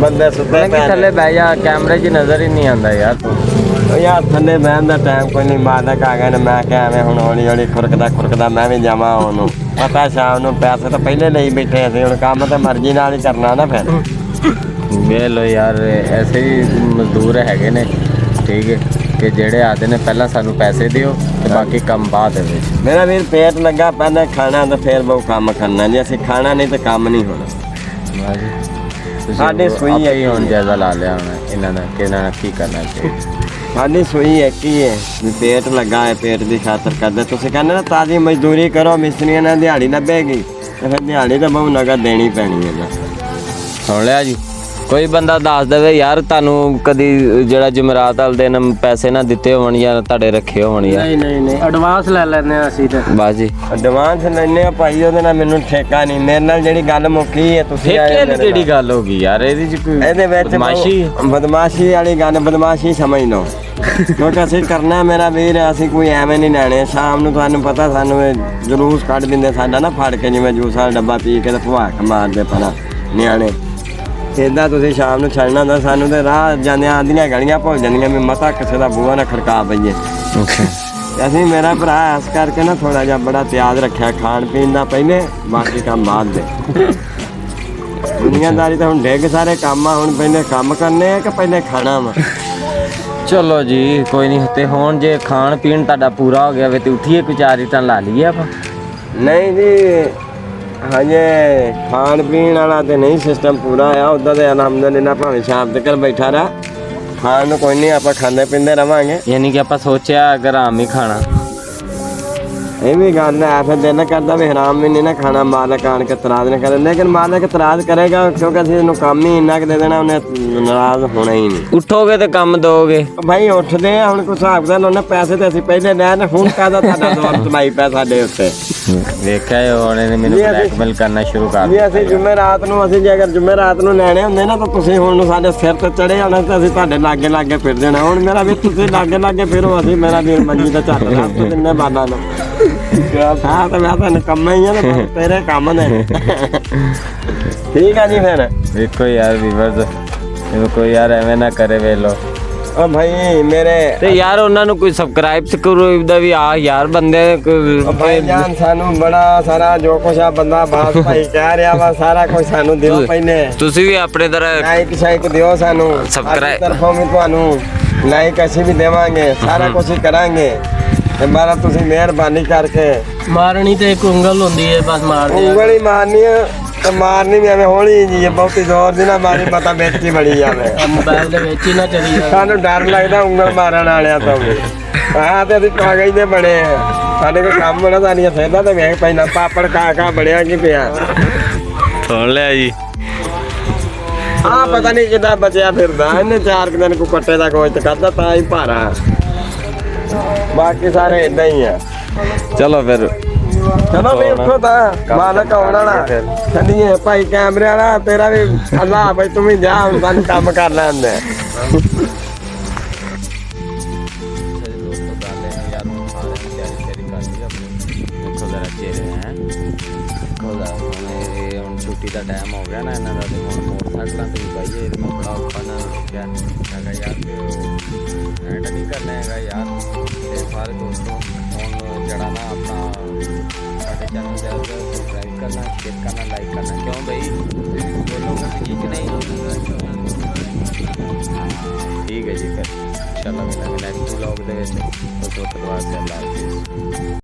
ਬੰਦੇ ਸੁੱਤੇ ਮਲੰਗੀ ਪਏ ਥੱਲੇ ਨੇ। ਬਹਿ ਜਾ, ਕੈਮਰੇ 'ਚ ਨਜ਼ਰ ਹੀ ਨਹੀਂ ਆਉਂਦਾ ਯਾਰ ਤੂੰ। ਉਹ ਯਾਰ ਥੱਲੇ ਬਹਿਣ ਦਾ ਟਾਈਮ ਕੋਈ ਨਹੀਂ, ਮਾਦਕ ਆ ਗਏ ਨੇ। ਮੈਂ ਕਿਹਾ ਐਵੇਂ ਹੁਣ ਹੌਲੀ ਹੌਲੀ ਖੁਰਕਦਾ ਮੈਂ ਵੀ ਜਾਵਾਂ। ਉਹਨੂੰ ਪਤਾ ਸ਼ਾਮ ਨੂੰ ਪੈਸੇ ਤਾਂ ਪਹਿਲੇ ਲਈ ਬੈਠੇ ਅਸੀਂ, ਹੁਣ ਕੰਮ ਤਾਂ ਮਰਜ਼ੀ ਨਾਲ ਹੀ ਕਰਨਾ ਨਾ ਫਿਰ। ਵੇਖ ਲੋ ਯਾਰ ਐਸੇ ਹੀ ਮਜ਼ਦੂਰ ਹੈਗੇ ਨੇ, ਠੀਕ ਹੈ, ਕਿ ਜਿਹੜੇ ਆਦੇ ਨੇ ਪਹਿਲਾਂ ਸਾਨੂੰ ਪੈਸੇ ਦਿਓ ਤੇ ਬਾਕੀ ਕੰਮ ਬਾਅਦ ਦੇ ਵਿੱਚ। ਮੇਰਾ ਵੀਰ ਪੇਟ ਲੱਗਾ, ਪਹਿਲਾਂ ਖਾਣਾ ਤਾਂ ਫਿਰ ਬਹੁ ਕੰਮ ਕਰਨਾ। ਜੇ ਅਸੀਂ ਖਾਣਾ ਨਹੀਂ ਤਾਂ ਕੰਮ ਨਹੀਂ ਹੋਣਾ। ਸਾਡੀ ਸੂਈ ਆਪੇ ਹੀ ਹੈ ਹੁਣ ਜਾਇਜ਼ਾ ਲਾ ਲਿਆ ਹੁਣ ਇਹਨਾਂ ਦਾ ਕਿ ਇਹਨਾਂ ਨੇ ਕੀ ਕਰਨਾ ਚਾਹੀਦਾ। ਸਾਡੀ ਸੂਈ ਇੱਕ ਹੀ ਹੈ ਵੀ ਪੇਟ ਲੱਗਾ ਹੈ, ਪੇਟ ਦੀ ਖਾਤਰ ਕਰਦੇ। ਤੁਸੀਂ ਕਹਿੰਦੇ ਨਾ ਤਾਜ਼ੀ ਮਜ਼ਦੂਰੀ ਕਰੋ, ਮਿਸਤਰੀਆਂ ਨਾਲ ਦਿਹਾੜੀ ਲੱਭੇਗੀ ਤੇ ਫਿਰ ਦਿਹਾੜੀ ਤਾਂ ਬਹੁਤ ਨਗਦ ਦੇਣੀ ਪੈਣੀ ਹੈ ਨਾ। ਸੁਣ ਲਿਆ ਜੀ, ਕੋਈ ਬੰਦਾ ਦੱਸ ਦੇਵੇ ਯਾਰ ਤੁਹਾਨੂੰ ਕਦੀ ਜਿਹੜਾ ਜਮਰਾਤ ਵਾਲੇ ਦਿਨ ਪੈਸੇ ਨਾ ਦਿੱਤੇ ਹੋਣ ਜਾਂ ਤੁਹਾਡੇ ਰੱਖੇ ਹੋਣ ਯਾਰ। ਨਹੀਂ ਐਡਵਾਂਸ ਲੈ ਲੈਂਦੇ ਆ ਅਸੀਂ ਤੇ। ਬਸ ਜੀ ਐਡਵਾਂਸ ਲੈਣੇ ਆ ਭਾਈ, ਉਹਦੇ ਨਾਲ ਮੈਨੂੰ ਠੇਕਾ ਨਹੀਂ। ਮੇਰੇ ਨਾਲ ਜਿਹੜੀ ਗੱਲ ਮੁੱਕੀ ਹੈ ਤੁਸੀਂ ਆਏ ਠੇਕੇ ਮੇਰੇ ਦੀ ਕਿਹੜੀ ਨਾਲ। ਗੱਲ ਹੋ ਗਈ ਯਾਰ, ਇਹਦੇ 'ਚ ਕੋਈ ਇਹਦੇ ਵਿੱਚ ਬਦਮਾਸ਼ੀ ਵਾਲੀ ਗੱਲ, ਬਦਮਾਸ਼ੀ ਸਮਝ ਲਓ। ਕਿਉਂਕਿ ਅਸੀਂ ਕਰਨਾ ਮੇਰਾ ਵੀਰ, ਅਸੀਂ ਕੋਈ ਐਵੇਂ ਨਹੀਂ ਲੈਣੇ। ਸ਼ਾਮ ਨੂੰ ਤੁਹਾਨੂੰ ਪਤਾ ਸਾਨੂੰ ਇਹ ਜਲੂਸ ਕੱਢ ਦਿੰਦੇ ਸਾਡਾ ਨਾ, ਫੜ ਕੇ ਜਿਵੇਂ ਜੂਸ ਵਾਲਾ ਡੱਬਾ ਪੀ ਕੇ ਤੇ ਭਵਾਕ ਮਾਰਦੇ ਪਣਾ ਨਿਆਣੇ। ਇੱਦਾਂ ਤੁਸੀਂ ਸ਼ਾਮ ਨੂੰ ਛੱਡਣਾ ਹੁੰਦਾ ਸਾਨੂੰ, ਤੇ ਰਾਹ ਜਾਂਦਿਆਂ ਆਂਦੀਆਂ ਗਲੀਆਂ ਭੁੱਲ ਜਾਂਦੀਆਂ ਵੀ ਮਤਾ ਕਿਸੇ ਦਾ ਬੂਹਾ ਨਾ ਖੜਕਾ ਪਈਏ। ਅਸੀਂ ਮੇਰਾ ਭਰਾ ਇਸ ਕਰਕੇ ਨਾ ਥੋੜਾ ਜਿਹਾ ਬੜਾ ਤਿਆਗ ਰੱਖਿਆ ਖਾਣ ਪੀਣ ਦਾ, ਪਹਿਲੇ ਬਾਕੀ ਕੰਮ ਬਾਅਦ ਦੇ। ਦੁਨੀਆਦਾਰੀ ਤਾਂ ਹੁਣ ਡਿੱਗ ਸਾਰੇ ਕੰਮ ਆ, ਹੁਣ ਪਹਿਲੇ ਕੰਮ ਕਰਨੇ ਆ ਕਿ ਪਹਿਲੇ ਖਾਣਾ ਵਾ। ਚਲੋ ਜੀ ਕੋਈ ਨਹੀਂ। ਤੇ ਹੁਣ ਜੇ ਖਾਣ ਪੀਣ ਤੁਹਾਡਾ ਪੂਰਾ ਹੋ ਗਿਆ ਵੇ ਤੇ ਉੱਠੀਏ ਕੋਈ 4 ਇੱਟਾਂ ਲਾ ਲਈਏ ਆਪਾਂ। ਨਹੀਂ ਜੀ ਹਜੇ ਖਾਣ ਪੀਣ ਵਾਲਾ ਤੇ ਨਹੀਂ ਸਿਸਟਮ ਪੂਰਾ ਆ। ਉੱਦਾਂ ਤੇ ਅਲਹਮਦੁਲਿਲਾ ਭਾਵੇਂ ਸ਼ਾਮ ਤੱਕ ਬੈਠਾ ਰਹਾ, ਖਾਣ ਨੂੰ ਕੋਈ ਨਹੀਂ, ਆਪਾਂ ਖਾਂਦੇ ਪੀਂਦੇ ਰਵਾਂਗੇ। ਯਾਨੀ ਕਿ ਆਪਾਂ ਸੋਚਿਆ ਅਗਰ ਆਮ ਹੀ ਖਾਣਾ। ਇਹ ਵੀ ਗੱਲ ਹੈ, ਫਿਰ ਦਿਲ ਕਰਦਾ ਵੀ ਹਰਾਮ ਵੀ ਨਹੀਂ ਨਾ ਖਾਣਾ। ਮਾਲਕ ਆਣ ਕੇ ਇਤਰਾਜ਼ ਨਾ ਕਰੇ, ਲੇਕਿਨ ਮਾਲਕ ਇਤਰਾਜ਼ ਕਰੇਗਾ ਕਿਉਂਕਿ ਅਸੀਂ ਇਹਨੂੰ ਕੰਮ ਹੀ ਇੰਨਾ ਕੁ ਦੇ ਦੇਣਾ, ਉਹਨੇ ਨਾਰਾਜ਼ ਹੋਣਾ ਹੀ ਨਹੀਂ। ਉੱਠੋਗੇ ਤੇ ਕੰਮ ਦੋਗੇ। ਭਾਈ ਉੱਠਦੇ ਆ ਹੁਣ, ਕੋਈ ਹਿਸਾਬ ਦਾ ਲਾਉਣਾ। ਪੈਸੇ ਤੇ ਅਸੀਂ ਪਹਿਲੇ ਲੈ ਨੇ, ਹੁਣ ਕਾਹਦਾ ਤੁਹਾਡਾ ਦੌਰ ਤਮਾਈ ਪਿਆ ਸਾਡੇ ਉੱਤੇ। ਵੇਖਿਆ ਹੁਣ ਇਹਨੇ ਮੈਨੂੰ ਜੀ ਅਸੀਂ- ਬਲੈਕਮੇਲ ਕਰਨਾ ਸ਼ੁਰੂ ਕਰ ਵੀ ਅਸੀਂ ਜੁਮੇਰਾਤ ਨੂੰ, ਅਸੀਂ ਜੇ ਅਗਰ ਜੁਮੇਰਾਤ ਨੂੰ ਲੈਣੇ ਹੁੰਦੇ ਨਾ ਤਾਂ ਤੁਸੀਂ ਹੁਣ ਨੂੰ ਸਾਡੇ ਸਿਰ ਤੇ ਚੜੇ ਹੋਣਾ ਤੇ ਅਸੀਂ ਤੁਹਾਡੇ ਲਾਗੇ ਫਿਰ ਦੇਣਾ। ਹੁਣ ਮੇਰਾ ਵੀ ਤੁਸੀਂ ਲਾਗੇ ਫਿਰੋ, ਅਸੀਂ ਮੇਰਾ ਵੀਰ ਮੰਜੀ ਦਾ ਝੱਟ ਰੱਖ ਦਿੰਨੇ ਬਾਲਾਂ ਨੂੰ। ਹਾਂ ਤੇ ਮੈਂ ਤਾਂ ਨਿਕੰਮਾ ਹੀ ਆ ਨਾ, ਤੇਰੇ ਕੰਮ ਨੇ। ਠੀਕ ਆ ਜੀ ਫਿਰ। ਵੇਖੋ ਯਾਰ ਵੀਵਰਸ, ਇਹ ਕੋਈ ਯਾਰ ਐਵੇਂ ਨਾ ਕਰੇ ਵੇ ਲੋ। ਓ ਭਾਈ ਮੇਰੇ ਤੇ ਯਾਰ ਉਹਨਾਂ ਨੂੰ ਕੋਈ ਸਬਸਕ੍ਰਾਈਬ ਕਰੋ ਦਾ ਵੀ ਆ ਯਾਰ ਬੰਦੇ ਭਾਈ ਜਾਨ ਸਾਨੂੰ ਬੜਾ ਸਾਰਾ ਜੋ ਕੁਛ ਆ ਬੰਦਾ ਬਾਸ ਭਾਈ ਕਹਿ ਰਿਹਾ ਵਾ, ਸਾਰਾ ਕੁਝ ਸਾਨੂੰ ਦਿਓ ਪਹਿਲੇ। ਤੁਸੀਂ ਵੀ ਆਪਣੇ ਤਰ੍ਹਾਂ ਲਾਈਕ ਸ਼ਾਈਕ ਦਿਓ ਸਾਨੂੰ, Subscribe- ਤਰਫੋਂ ਵੀ ਤੁਹਾਨੂੰ ਲਾਈਕ ਅਸੀਂ ਵੀ ਦੇਵਾਂਗੇ, ਸਾਰਾ ਕੁਝ ਹੀ ਕਰਾਂਗੇ। ਤੇ ਮਾਰਾ ਤੁਸੀਂ ਮਿਹਰਬਾਨੀ ਕਰਕੇ ਮਾਰਨੀ ਤੇ ਇੱਕ ਉਂਗਲ ਹੁੰਦੀ ਹੈ, ਬਸ ਮਾਰ ਦਿਆ। ਉਂਗਲ ਹੀ ਮਾਰਨੀ ਆ ਤੇ ਮਾਰਨੀ ਵੀ ਐਵੇਂ ਹੌਲੀ ਜੀ, ਬਹੁਤੀ ਜ਼ੋਰ ਦੀ ਨਾ ਮਾਰੀ, ਪਤਾ ਵਿੱਚ ਹੀ ਬਣੀ ਜਾਵੇ। ਮੋਬਾਈਲ ਦੇ ਵਿੱਚ ਹੀ ਨਾ ਚਲੀ ਜਾਵੇ। ਸਾਨੂੰ ਡਰ ਲੱਗਦਾ ਉਂਗਲ ਮਾਰਨ ਵਾਲਿਆਂ ਤੋਂ ਵੀ। ਹਾਂ ਤੇ ਅਸੀਂ ਕਾਗਜ਼ ਦੇ ਬਣੇ ਆ, ਸਾਡੇ ਕੋਲ ਕੰਮ ਹੋਣਾ, ਸਾਡੀਆਂ ਸੇਧਾਂ ਤੇ ਵੇਖ ਪੈਣਾ ਪਾਪੜ ਕਾ ਬੜਿਆ ਕੀ ਪਿਆ। ਸੁਣ ਲਿਆ ਜੀ। ਆ ਪਤਾ ਨਹੀਂ ਕਿੱਦਾਂ ਬਚਿਆ ਫਿਰਦਾ, ਇਹਨੇ 4 ਦਿਨ ਕੋ ਕੱਟੇ ਦਾ ਗੋਸ਼ਤ ਖਾਧਾ ਤਾਂ ਹੀ ਭਾਰਾ। ਬਾਕੀ ਸਾਰੇ ਇਦਾਂ ਹੀ ਆ। ਚਲੋ ਫਿਰ ਚਲੋ ਵੀ ਉੱਠੋ ਤਾਂ ਮਾਲਕ ਆਉਣ ਵਾਲਾ ਚੱਲੀਏ ਭਾਈ ਕੈਮਰੇ ਵਾਲਾ ਤੇਰਾ ਵੀ ਅੱਲਾ ਭਾਈ ਤੂੰ ਵੀ ਜਾ ਹੁਣ ਸਾਨੂੰ ਕੰਮ ਕਰ ਲੈਂਦੇ ਛੁੱਟੀ ਦਾ ਟਾਈਮ ਹੋ ਗਿਆ ਨਾ ਇਹਨਾਂ ਦਾ ਤੇ ਹੁਣ ਮੋਟਰਸਾਈਕਲਾਂ ਤੇ ਵੀ ਬਾਈਏ ਮੈਂ ਬੜਾ ਔਖਾ ਨਾਲ ਕਿਹਾ ਹੈਗਾ ਯਾਰ ਕਿ ਐਂਡ ਨਹੀਂ ਕਰਨਾ ਹੈਗਾ ਯਾਰ ਤੇ ਸਾਰੇ ਦੋਸਤੋ ਹੁਣ ਜਿਹੜਾ ਨਾ ਆਪਣਾ ਸਾਡੇ ਚੈਨਲ ਦੇ ਸਬਸਕ੍ਰਾਈਬ ਕਰਨਾ ਸ਼ੇਅਰ ਕਰਨਾ ਲਾਈਕ ਕਰਨਾ ਕਿਉਂ ਬਈ ਬੋਲੋਗੇ ਠੀਕ ਨਹੀਂ ਠੀਕ ਹੈ ਜੀ ਫਿਰ ਇੰਸ਼ਾਅੱਲਾ ਮਿਲਾਂਗੇ ਨੈਕਸਟ ਵਲੌਗ ਦੇ ਵਿੱਚ ਉਸ ਵਕਤ ਵਾਸਤੇ ਅੱਲਾ ਹਾਫਿਜ਼